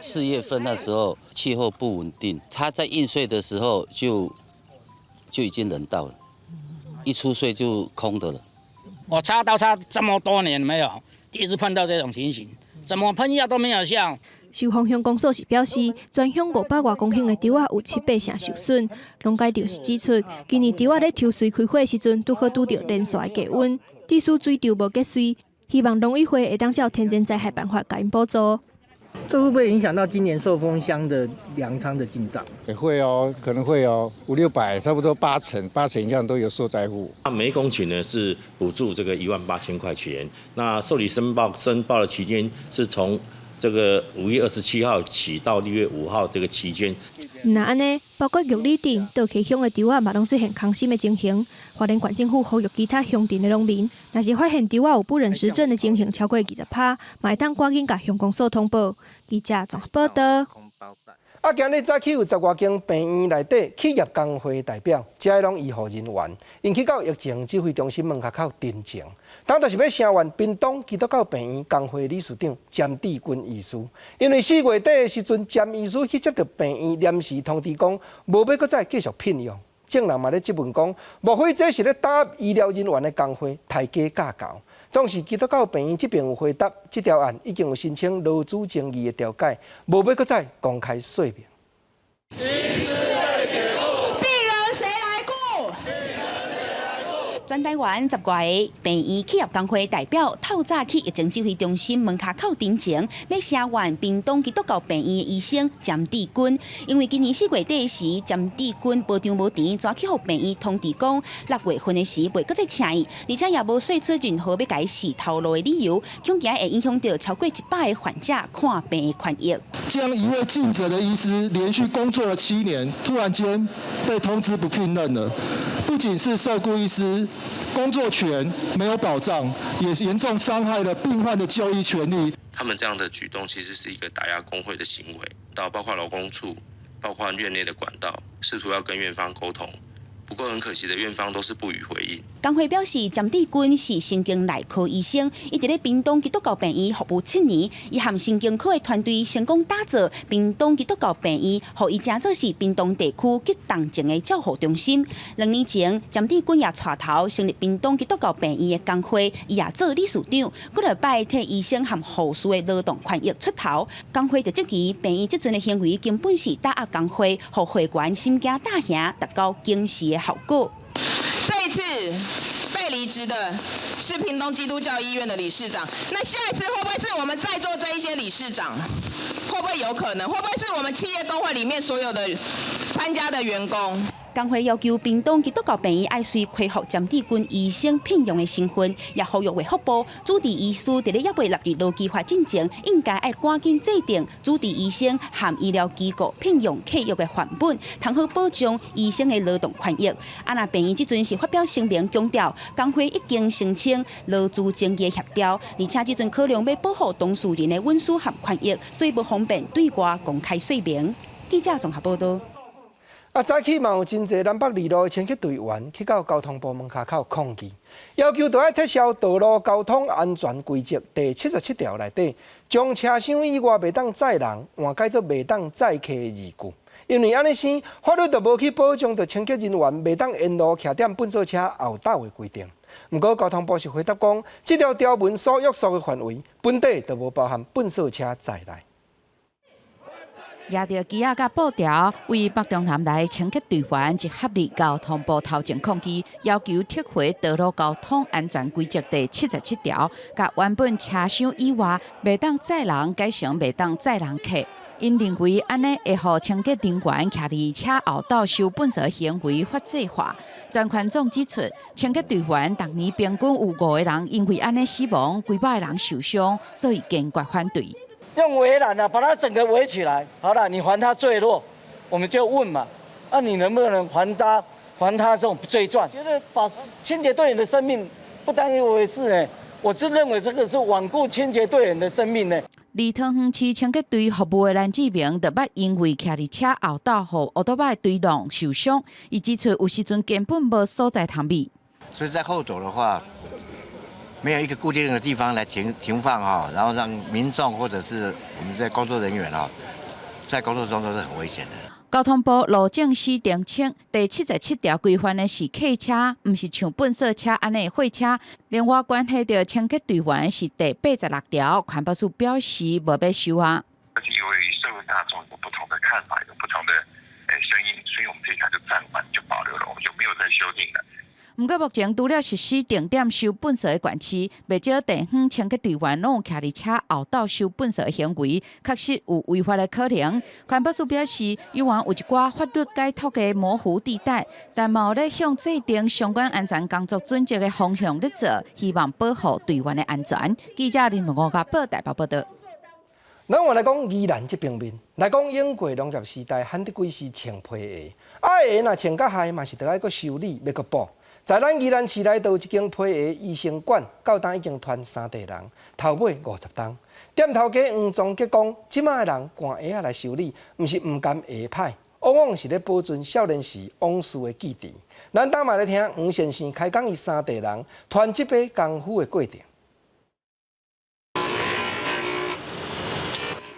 4月份那时候气候不稳定，它在印穗的时候就已经冷到了，一出穗就空的了。我插稻插这么多年没有，第一次碰到这种情形，怎么喷药都没有效。寿丰乡公所是表示，全乡500多公顷的稻仔有7、8成受损。农界就是指出，今年稻仔咧抽穗开花的时阵，拄好拄到连续的低温，致使水稻无结穗，希望农委会会当照天然灾害办法给因补助。这会不会影响到今年寿丰乡的粮仓的进账？也会哦，可能会哦，500、600，差不多8成以上都有受灾户。每公顷呢是补助这个18000块钱，那受理申报的期间是从这个5月27号起到6月5号这个期间。那安尼，包括玉里镇、稻溪乡的稻仔嘛，拢出现空心的情形。花莲县政府呼吁其他乡镇的农民，若是发现稻仔有不忍实证的情形超过20%，嘛会当赶紧甲乡公所通报。记者综合报道。今日早起有10多间病院内底企业工会代表，这拢医护人员，因去到疫情指挥中心门口တင်情。当就是要声援屏东基督教病院工会理事长詹志军医师，因为4月底的时阵，詹医师去接到病院临时通知讲，无要搁再继续聘用。证人嘛咧质问讲，莫非这是咧打压医疗人员的工会抬价价高？总是基督教病院这边有回答，这条案已经有申请劳资争议的调解，无要搁再公开说明。全台湾10多个病院企业工会代表透早去疫情指挥中心门口တင်情，要声援屏东基督教病院的医生詹志军，因为今年4月底时，詹志军无张无甜，抓去互病院通知讲6月份的时袂搁再请伊，而且也无说出任何要改洗头路的理由，恐惊会影响到超过100个患者看病的权益。这样一位尽责的医师，连续工作了7年，突然间被通知不聘任了，不仅是受雇医师工作权没有保障，也严重伤害了病患的就医权利。他们这样的举动其实是一个打压工会的行为，包括劳工处，包括院内的管道，试图要跟院方沟通。不过很可惜的，院方都是不予回应。工会表示，詹志军是神经内科医生，伊伫咧屏东基督教病院服务7年，伊和神经科的团队成功打造屏东基督教病院，互伊正做是屏东地区急重症的照护中心。2年前，詹志军也带头成立屏东基督教病院的工会，伊也做理事长，过来摆替医生和护士的劳动权益出头。工会就质疑病院即阵的行为根本是打压工会，互会员心惊胆寒，达到惊死的后果。这一次被离职的是屏东基督教医院的理事长，那下一次会不会是我们在座这一些理事长？会不会有可能？会不会是我们企业工会里面所有的参加的员工？工会要求屏东基督教病院爱随恢复詹志军医生聘用的身份，也呼吁卫福部主治医师伫咧还未纳入劳基法进前，应该爱赶紧制定主治医生和医疗机构聘用契约的范本，通好保障医生的劳动权益。那病院即阵是发表声明强调，工会已经申请劳资争议协调，而且即阵考量要保护当事人的隐私和权益，所以不方便对外公开说明。记者综合报道。早起嘛有真侪南北二路的清洁队员去到交通部门口抗议，要求要撤销道路交通安全规则第77条内底，将车厢以外袂当载人换改做袂当载客的字句。因为安尼生，法律就无去保障着清洁人员袂当沿路徛踮粪扫车后斗的规定。不过交通部是回答讲，这条条文所约束的范围，本地就无包含粪扫车在内。抓到机仔甲布条，为北中南来清洁队员一合力交通部头前抗议，要求撤回道路交通安全规则第77条，甲原本车厢以外袂当载人改成袂当载人客。因认为安尼会互清洁人员徛伫车后斗收粪扫行为法制化。专权总指出，清洁队员逐年平均有5个人因为安尼死亡，几百个人受伤，所以坚决反对。用围栏把它整个围起来，好了，你还他坠落，我们就问嘛，你能不能还他这种罪状？觉得把清洁队员的生命不当一回事我是认为这个是罔顾清洁队员的生命离汤园市清洁队服务的男志明，就捌因为徛伫车后道后奥多摆追撞受伤，伊指出有时阵根本无所在通避。所以在后斗的话，没有一个固定的地方来停放哈，然后让民众或者是我们这工作人员哈，在工作中都是很危险的。交通部路政司澄清，第77条规范的是客车，毋是像粪扫车安尼货车。另外，关系到清洁队员是第86条，环保署表示无要修啊。因为社会大众有不同的看法，有不同的声音，所以我们这一条就暂缓就保留了，我们就没有再修订了。不过，目前除了实施定点收粪扫的管区，不少地方清洁队员拢有徛伫车后道收粪扫的行为，确实有违法的可能。环保署表示，有有一寡法律解脱的模糊地带，但嘛有咧向制定相关安全工作准则的方向咧做，希望保护队员的安全。记者林文华报台北报道。咱话来讲宜兰这平面，来讲英国农业时代罕得几时穿皮鞋，鞋若穿甲坏嘛是得爱搁修理，要搁补。在咱宜兰市内头一间皮鞋医生馆，到当已经团3地人，头尾50担。店头家黄宗吉讲，即卖人赶鞋来修理，毋是毋甘鞋歹，往往是咧保存少年时往事的记忆。咱当嘛来听黄先生开讲伊3地人团这笔功夫的过程。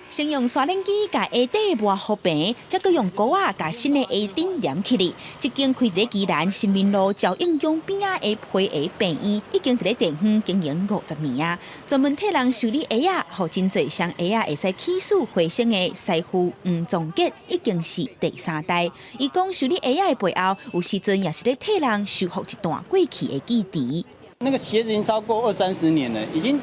先用刷链机把鞋底磨好平，再搁用膏啊把新的鞋顶粘起来。这间开伫宜兰新民路照应用边仔的皮鞋病院，已经伫咧地方经营50年啊，专门替人修理鞋啊，互真侪双鞋啊会使起死回生的师傅黄宗吉已经是第3代。伊讲修理鞋啊的背后，有时阵也是咧替人修复一段过去的记忆。那个鞋子已经超过20-30年了，已经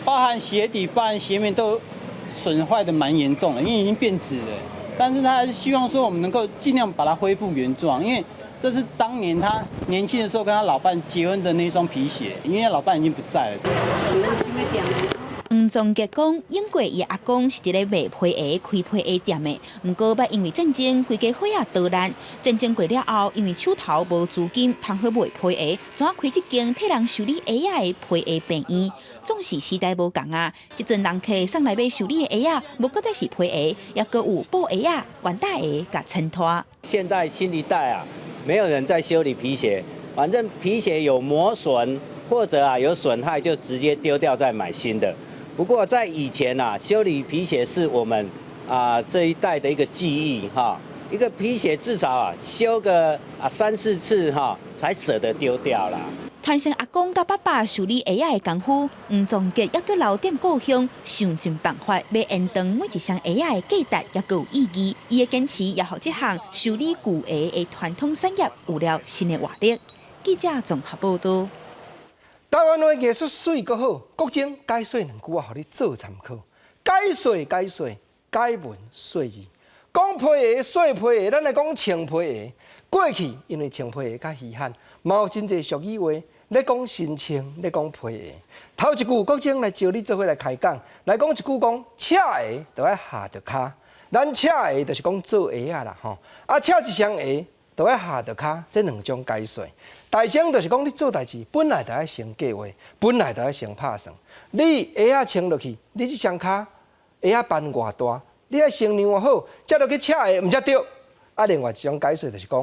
包含鞋底、包含鞋面都损坏的蛮严重了，因为已经变质了。但是他还是希望说我们能够尽量把它恢复原状，因为这是当年他年轻的时候跟他老伴结婚的那双皮鞋，因为他老伴已经不在了。黄宗吉讲，英国伊阿公是伫咧卖皮鞋、开皮鞋店的，不过捌因为战争，规家伙啊倒烂。战争过了后，因为手头无资金，通好卖皮鞋，怎开一间替人修理鞋仔的皮鞋病院。总是时代无共啊，即阵人客上来要修理的鞋仔，无搁再是皮鞋，也搁有布鞋仔、管带鞋甲衬托。现代新一代啊，没有人在修理皮鞋，反正皮鞋有磨损或者有损害，就直接丢掉再买新的。不过在以前啊，修理皮鞋是我们这一代的一个记忆哈。一个皮鞋至少修个3-4次才舍得丢掉啦。传承阿公甲爸爸修理鞋仔的功夫，黄宗吉也搁留点故乡，想尽办法要延长每一双鞋仔的价值，也搁有意义。伊的坚持也互这项修理旧鞋的传统产业有了新的活力。记者综合报道。台湾的艺术水阁好，国情解说2句话，互你做参考。解文说字。讲皮鞋、洗皮鞋，咱来讲穿皮鞋。过去因为穿皮鞋较稀罕，嘛有真侪俗语话，咧讲新穿，咧讲皮鞋。头一句国情来招你做伙来开讲，来讲一句讲赤鞋就要下着骹。咱赤鞋就是讲做鞋啊啦吼，赤一双鞋就要下着骹，这2种解说。大声就是讲你做代志本来就要先计划，本来就要先拍算。你鞋啊穿落去，你这双骹鞋啊办偌大？你爱先量好，才落去赤鞋，毋才对。另外一种解说就是讲，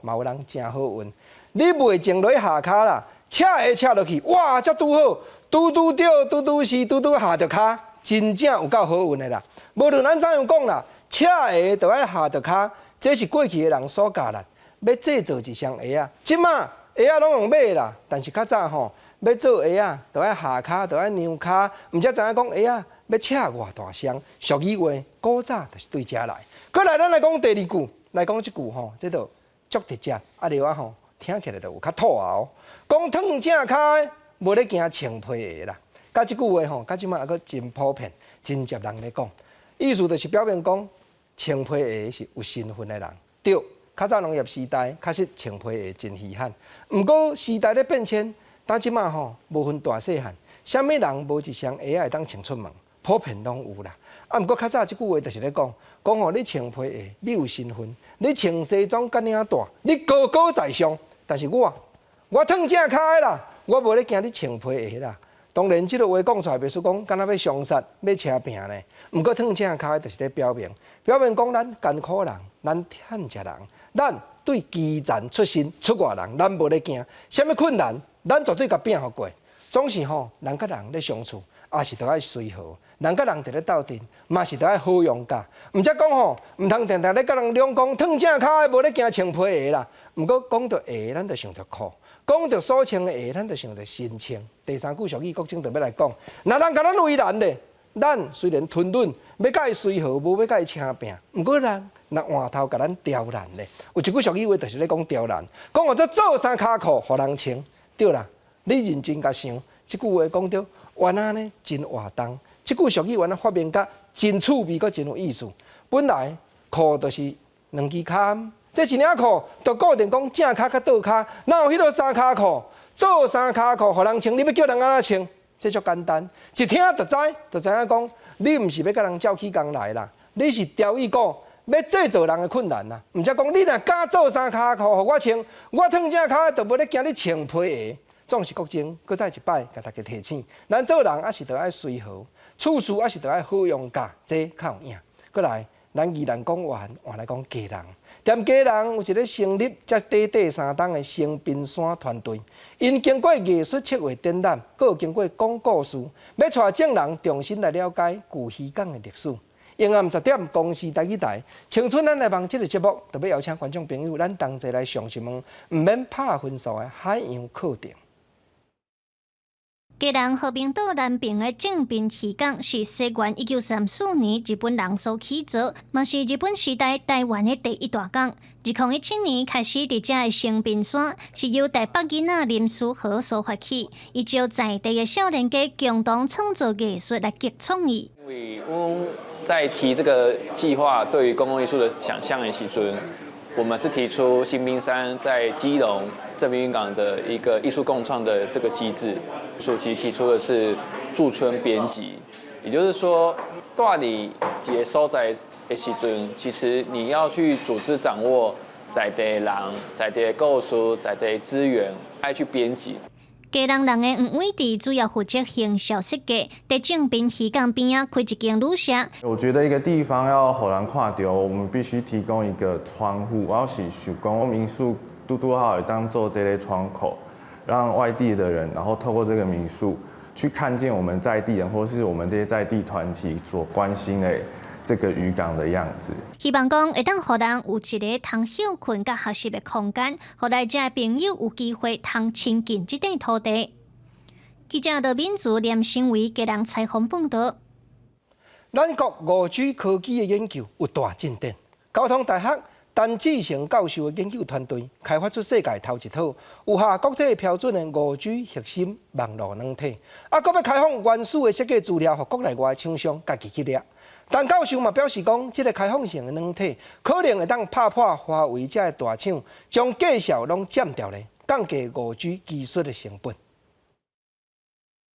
嘛有人真好运，你袂前落去下骹啦，赤鞋赤落去，哇，才拄好，拄对，拄是，拄下着骹，真正有够好运的啦。无论咱怎样讲啦，赤鞋就要下着骹，这是过去的人所教咱。要制作一双鞋啊，即马鞋啊拢用买啦，但是较早要做鞋啊，就要下骹，就要量骹，毋才知影讲鞋啊。要赤偌大双，俗语话古早就是对遮来。过来，咱来讲第2句，来讲即句这都足直接，另外听起来就有较土豪。讲烫正骹，无咧惊穿皮鞋啦。甲即句话甲即摆还佫真普遍，真接人咧讲。意思就是表明讲，穿皮鞋是有身份的人。对，较早农业时代，确实穿皮鞋真稀罕。毋过时代咧变迁，但即摆无分大细汉，啥物人无一双鞋会当穿出门？普遍拢有啦，毋过较早即句话就是咧讲你穿皮鞋，你有身份，你穿西装甲领带，你高高在上。但是我烫正骹的啦，我无咧惊你穿皮鞋啦。当然，这个话讲出来，袂说讲，敢若要伤杀、要车拼呢。毋过，汤正卡就是咧表明讲咱艰苦人，咱趁食人，咱对基层出身出外人，咱无咧惊。啥物困难，咱绝对甲拼互过。总是吼，人甲人咧相处，也是着爱随和。人甲人伫咧斗阵，嘛是着爱好用家。毋则讲吼，毋通定定咧甲人两讲汤正卡无咧惊穿皮鞋啦。毋过讲到鞋，咱着想着苦。讲到所穿的鞋，咱就想着心情。第三句俗语，国政就要来讲，若人甲咱为难咧，咱虽然吞忍，要甲伊随和，无要甲伊请拼。毋过人若换头甲咱刁难咧，有一句俗语话就是咧讲刁难，讲或者做衫骹裤，互人穿。对啦，你认真甲想，即句话讲到原来呢真活动。即句俗语原来发明甲真趣味，阁真有意思。本来裤就是两支骹。这一领裤，就固定讲正骹甲倒骹，哪有迄落三骹裤？做三骹裤，互人穿，你要叫人安怎穿？这足简单，一听就知影讲，你毋是要甲人照起工来啦，你是雕一个要制造人的困难啦。毋则讲你若敢做三骹裤，互我穿，我烫正骹就无咧惊你穿皮鞋。总是国政，搁再一摆，甲大家提醒，咱做人也是着爱随和，处事也是着爱好用家，这较有影。过来，咱宜兰讲完，换来讲家人。踮家人有一个成立才短3冬的成冰山团队，因经过艺术策划展览，阁有经过讲故事，要带众人重新来了解旧渔港的历史。下暗10点，公视台语台，青春咱来望这个节目，特别邀请观众朋友，咱同齐来上一问，唔免拍分数的海洋课程。基隆和平岛南边的正滨渔港是西元1934年日本人所起造，嘛是日本时代台湾的第一大港。2017年开始，伫遮的成冰山是由台北囡仔林书豪所发起，伊招在地的少年家共同创造艺术来激创意。因为我们在提这个计划对于公共艺术的想象的时阵，我们是提出新冰山在基隆正滨渔港的一个艺术共创的这个机制。其实提出的是驻村编辑，也就是说，大理一个所在的时阵，其实你要去组织掌握在地的人、在地的故事、在地的资源，爱去编辑。基隆人的黄伟志主要负责行销设计，在正滨渔港边啊开一间旅社。我觉得一个地方要互人看到，我们必须提供一个窗户。我是想讲，我民宿拄好当做这类窗口，让外地的人，然后透过这个民宿去看见我们在地人，或是我们这些在地团体所关心的这个渔港的样子。希望讲会当互人有一个通休困甲学习的空间，互来遮朋友有机会通亲近这块土地。记者罗敏珠、连胜伟给人采访报道。咱国5G 科技的研究有大进展，交通大学陈志成教授的研究团队开发出世界头一套有下国际标准的5G 核心网络软体，阁要开放原始的设计资料，互国内外厂商家己去掠。陈教授嘛表示讲，这个开放性的软体可能会当打破华为这大厂将价效拢占掉咧，降低5G 技术的成本。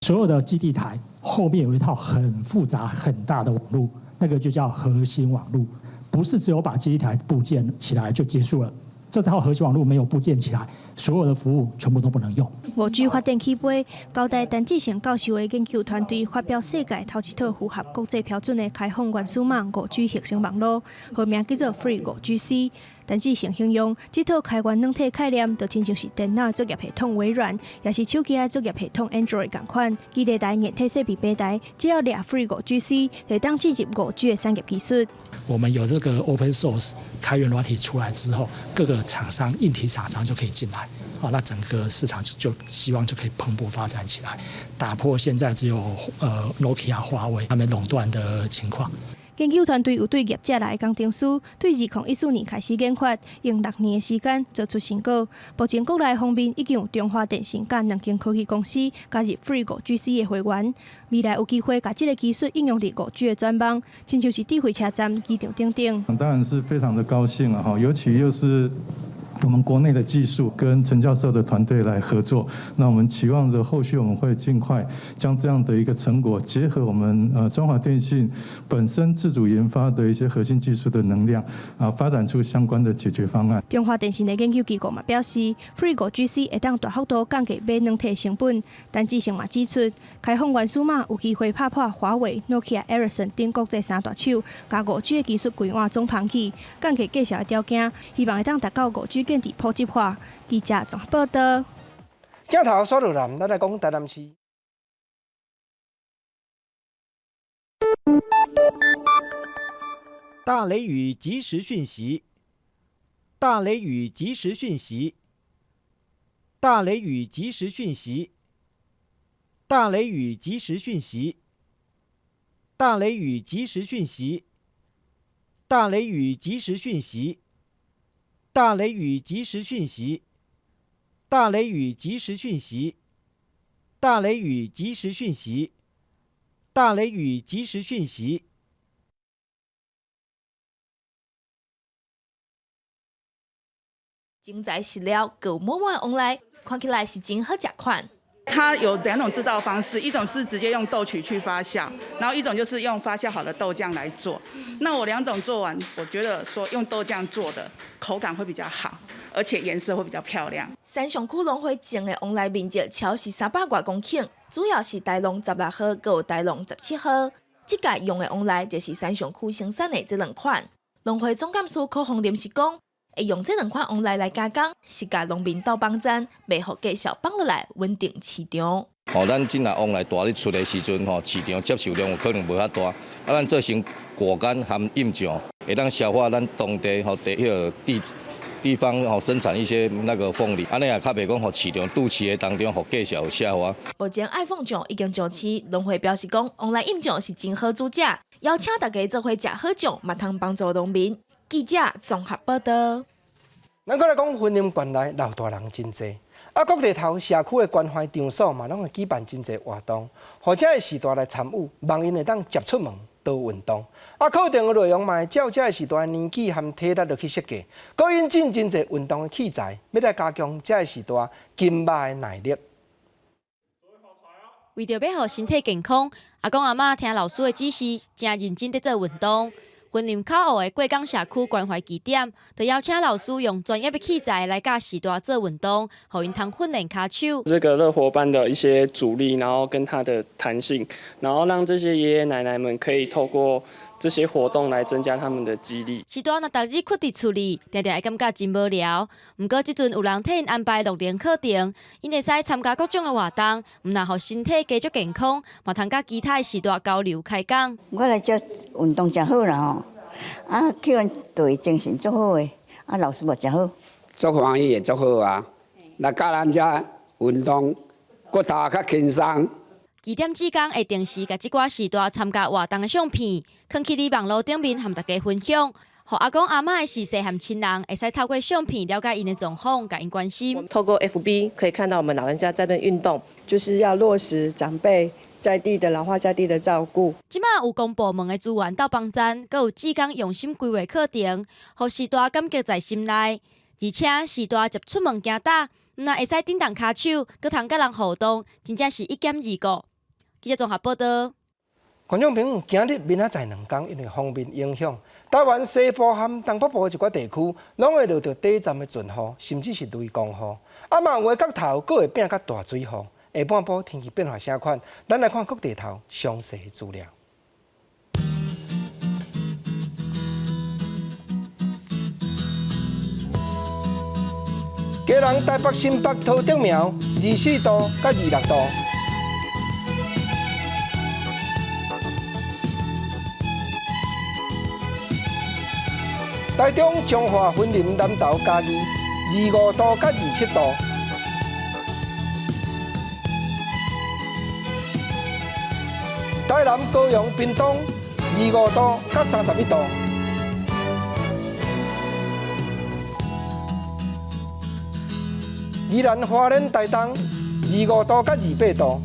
所有的基地台后面有一套很复杂、很大的网络，那个就叫核心网络，不是只有把基地台部件起来就结束了。这套核心网络没有部件起来，所有的服务全部都不能用。5G 发展起飞，交代陈志成教授的研究团队发表世界头一套符合国际标准的开放原始网 5G 核心网络，号名叫做 Free 5GC。陈志成形容，这套开源软体概念，就亲像是电脑作业系统微软，也是手机的作业系统 Android 同款。基地台硬体设备平台，只要掠 Free 5GC，就当进入 5G 的商业技术。我们有这个 Open Source 开源软体出来之后，各个厂商、硬体厂商就可以进来，那整个市场就希望就可以蓬勃发展起来，打破现在只有Nokia、华为他们垄断的情况。研究团队有对业者来工程师，对2014年开始研发，用6年的时间做出成果。目前国内方面已经有中华电信甲2间科技公司加入 Free 5GC 的会员，未来有机会把这个技术应用在5G的专网，亲像是智慧车站、机场等等。当然是非常的高兴了哈，尤其又是我们国内的技术跟陈教授的团队来合作，那我们期望着后续我们会尽快将这样的一个成果结合我们中华电信本身自主研发的一些核心技术的能量发展出相关的解决方案。中华电信的研究机构嘛表示 ，Free5G 会当大幅度降低买软体成本，但志成嘛指出，开放元数码有机会打破华为、Nokia、Ericsson 等国际三大手，把5G 的技术规划总放弃，降低介绍的条件，希望会当达到5G建设普及化。记者综合报道。镜头刷落南，咱来讲台南市。大雷雨即时讯息，大雷雨即时讯息，大雷雨即时讯息，大雷雨即时讯息，大雷雨即时讯息，大雷雨即时讯息，大雷雨即时讯息，大雷雨即时讯息，大雷雨即时讯息，大雷雨即时讯息。精彩食料够满满往来，看起来是真好食款。它有2种制造方式，一种是直接用豆曲去发酵，然后一种就是用发酵好的豆浆来做。那我2种做完，我觉得说用豆浆做的口感会比较好，而且颜色会比较漂亮。三重区农会种的往来面积超是300多公顷，主要是大龙16号，还有大龙17号。这届用的往来就是三重区生产的这2款。农会总干事柯宏林是讲，会用这2款往来来加工，是甲农民斗帮战，袂互继续放落来稳定市场。咱真若往来大咧出的时阵，市场接受量有可能无遐大。咱做成果干含印酱，会当消化咱当地地方生产一些那个凤梨，安尼也较袂讲市场肚脐的当中继续有下滑。目前爱凤酱已经上市，农会表示讲，往来印酱是真好煮食，邀请大家做伙食好酱，嘛通帮助农民。记者综合报道。咱搁来讲婚姻县内老大人真济，各地头社区的关怀场所嘛，拢会举办真济活动，或者的时代来参与，望因会当接出门做运动。课程的内容嘛，会照这个时代的年纪和体力去设计，搁引进真济运动的器材，要来加强这个时代筋肉的耐力。为着要互身体健康，阿公阿嬷听老师的指示，真认真在做运动。云林口湖的贵港社区关怀据点，就邀请老师用专业的器材来教时代做运动，互因通训练骹手。这个乐活班的一些阻力，然后跟它的弹性，然后让这些爷爷奶奶们可以透过这些活动来增加他们的肌力。时代若逐日屈伫厝里，常常会感觉真无聊。毋过即阵有人替因安排6年课程，因会使参加各种的活动，毋但互身体继续健康，嘛通甲其他的时代交流开讲。我来这运动真好啦吼，去阮队精神足好诶，老师嘛真好，足欢喜也足好啊。来教咱遮运动，骨头较轻松。据点志工会定时甲即寡时代参加活动的相片，放去伫网络顶面，和大家分享。互阿公阿嬷的逝世和亲人，会使透过相片了解因的状况，甲因关心。透过 FB 可以看到我们老人家在那边运动，就是要落实长辈在地的老化在地的照顾。即马有公部门的资源斗帮赞，阁有志工用心规划课程，互时代感觉在心内。而且时代接出门行打，毋但会使振动骹手，阁通甲人互动，真正是1兼2顾。记者综合报道。观众朋友，今日明仔载2天，因为方面影响，台湾西部和东北部一寡地区，拢会落到短暂的阵雨，甚至是雷公雨。嘛有的角头，阁会变甲大水雨。下半部天气变化啥款？咱来看各地头详细资料。基隆、台北、新北、桃竹苗24度到26度。台中、彰化、云林、南投、嘉义25度到27度。台南、高雄、屏东25度到31度。宜兰花莲台东25度到28度，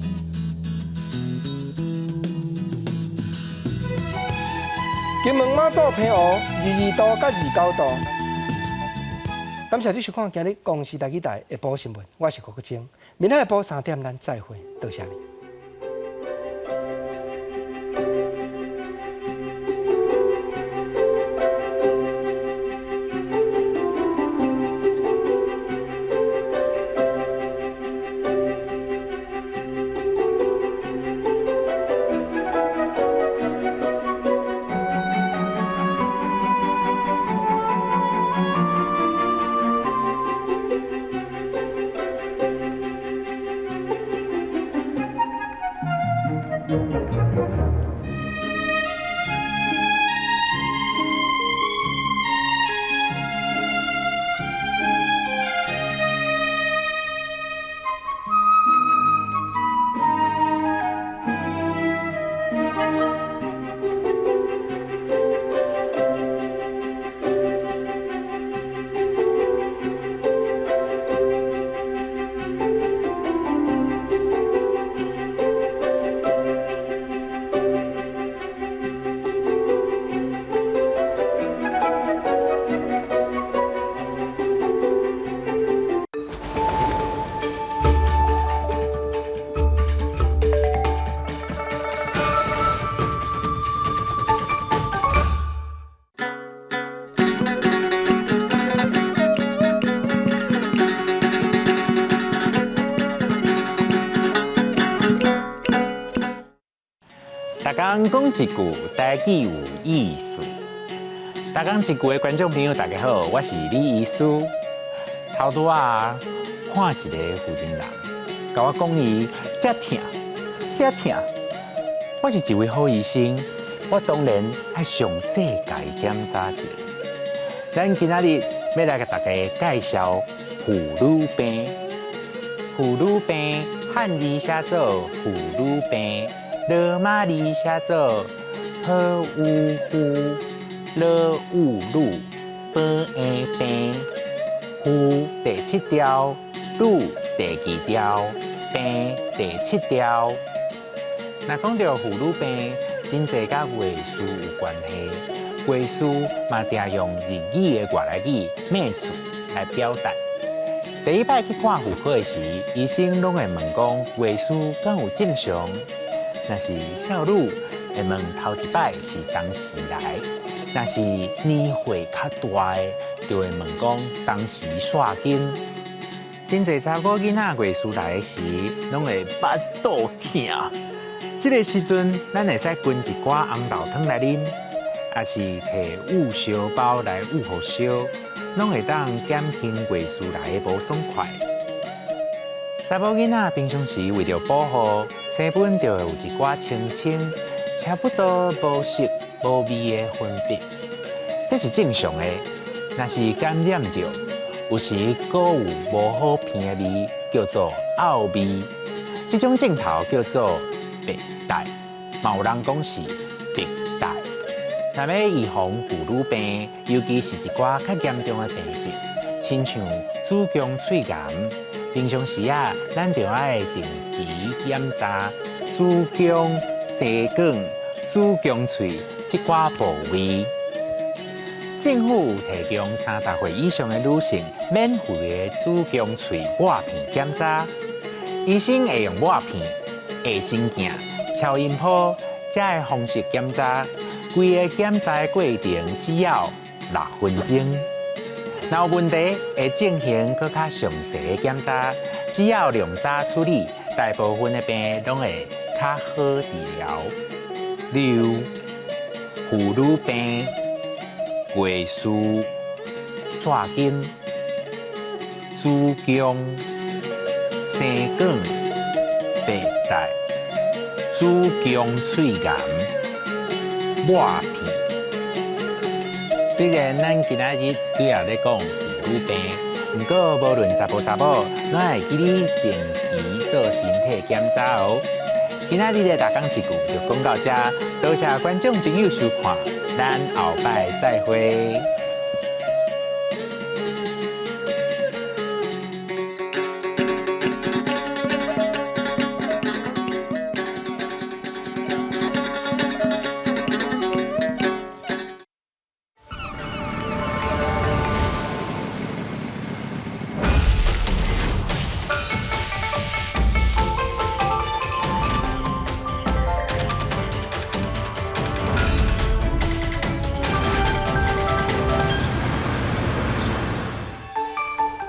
金门马祖澎湖22度到29度，感谢你收看今日公视台语台下晡新闻，我是郭国清，明仔下晡3点咱再会，多谢你。大家讲一句台语有意思。大家一句的观众朋友，大家好，我是李医师。头拄啊，看一个负责人，甲我讲伊这痛，遐痛。我是一位好医生，我当然爱详细甲伊检查一下。咱今仔日要来甲大家介绍妇女病。妇女病汉字写做妇女病。罗马字写做何乌夫，罗乌鲁，波诶病，夫第7条，鲁第2条，病第7条。若讲到妇女病，真侪甲月事有关系。月事嘛，常用日语的外来语“咩事”来表达。第一摆去看妇科的时，医生拢会问讲月事敢有正常？若是少女，会问头一摆是当时来；若是年岁较大的，就会问讲当时煞紧。真侪查某囡仔月事来的时，拢会腹肚痛。这个时阵，咱会使滚一寡红豆汤来啉，也是摕雾烧包来捂好烧，拢会当减轻月事来的无爽快。查某囡仔平常时为着保护。生本就会有一寡清清、差不多无色无味的分泌，这是正常的。若是感染着，有时搁有无好闻的味，叫做呕味。这种症头叫做白带，嘛有人讲是白带。若要预防妇女病，尤其是一寡较严重的病症，亲像子宫喙癌。平常时啊，咱就爱定期检查子宫、生管、子宫喙这寡部位。政府提供30岁以上的女性免费的子宫喙抹片检查，医生会用抹片、卫生镜、超音波这个方式检查，规个检查的过程只要6分钟。若有问题，会进行更较详细的检查，只要量早处理，大部分的病拢会较好治疗。例如妇女病、月事、绝经、子宫、生管、白带、子宫喙癌、抹片。虽然咱今仔日主要咧讲妇女病，不过无论查甫查某，拢会记你定期做身体检查哦。今仔日的大讲一句就讲到这，多谢观众朋友收看，咱后摆再会。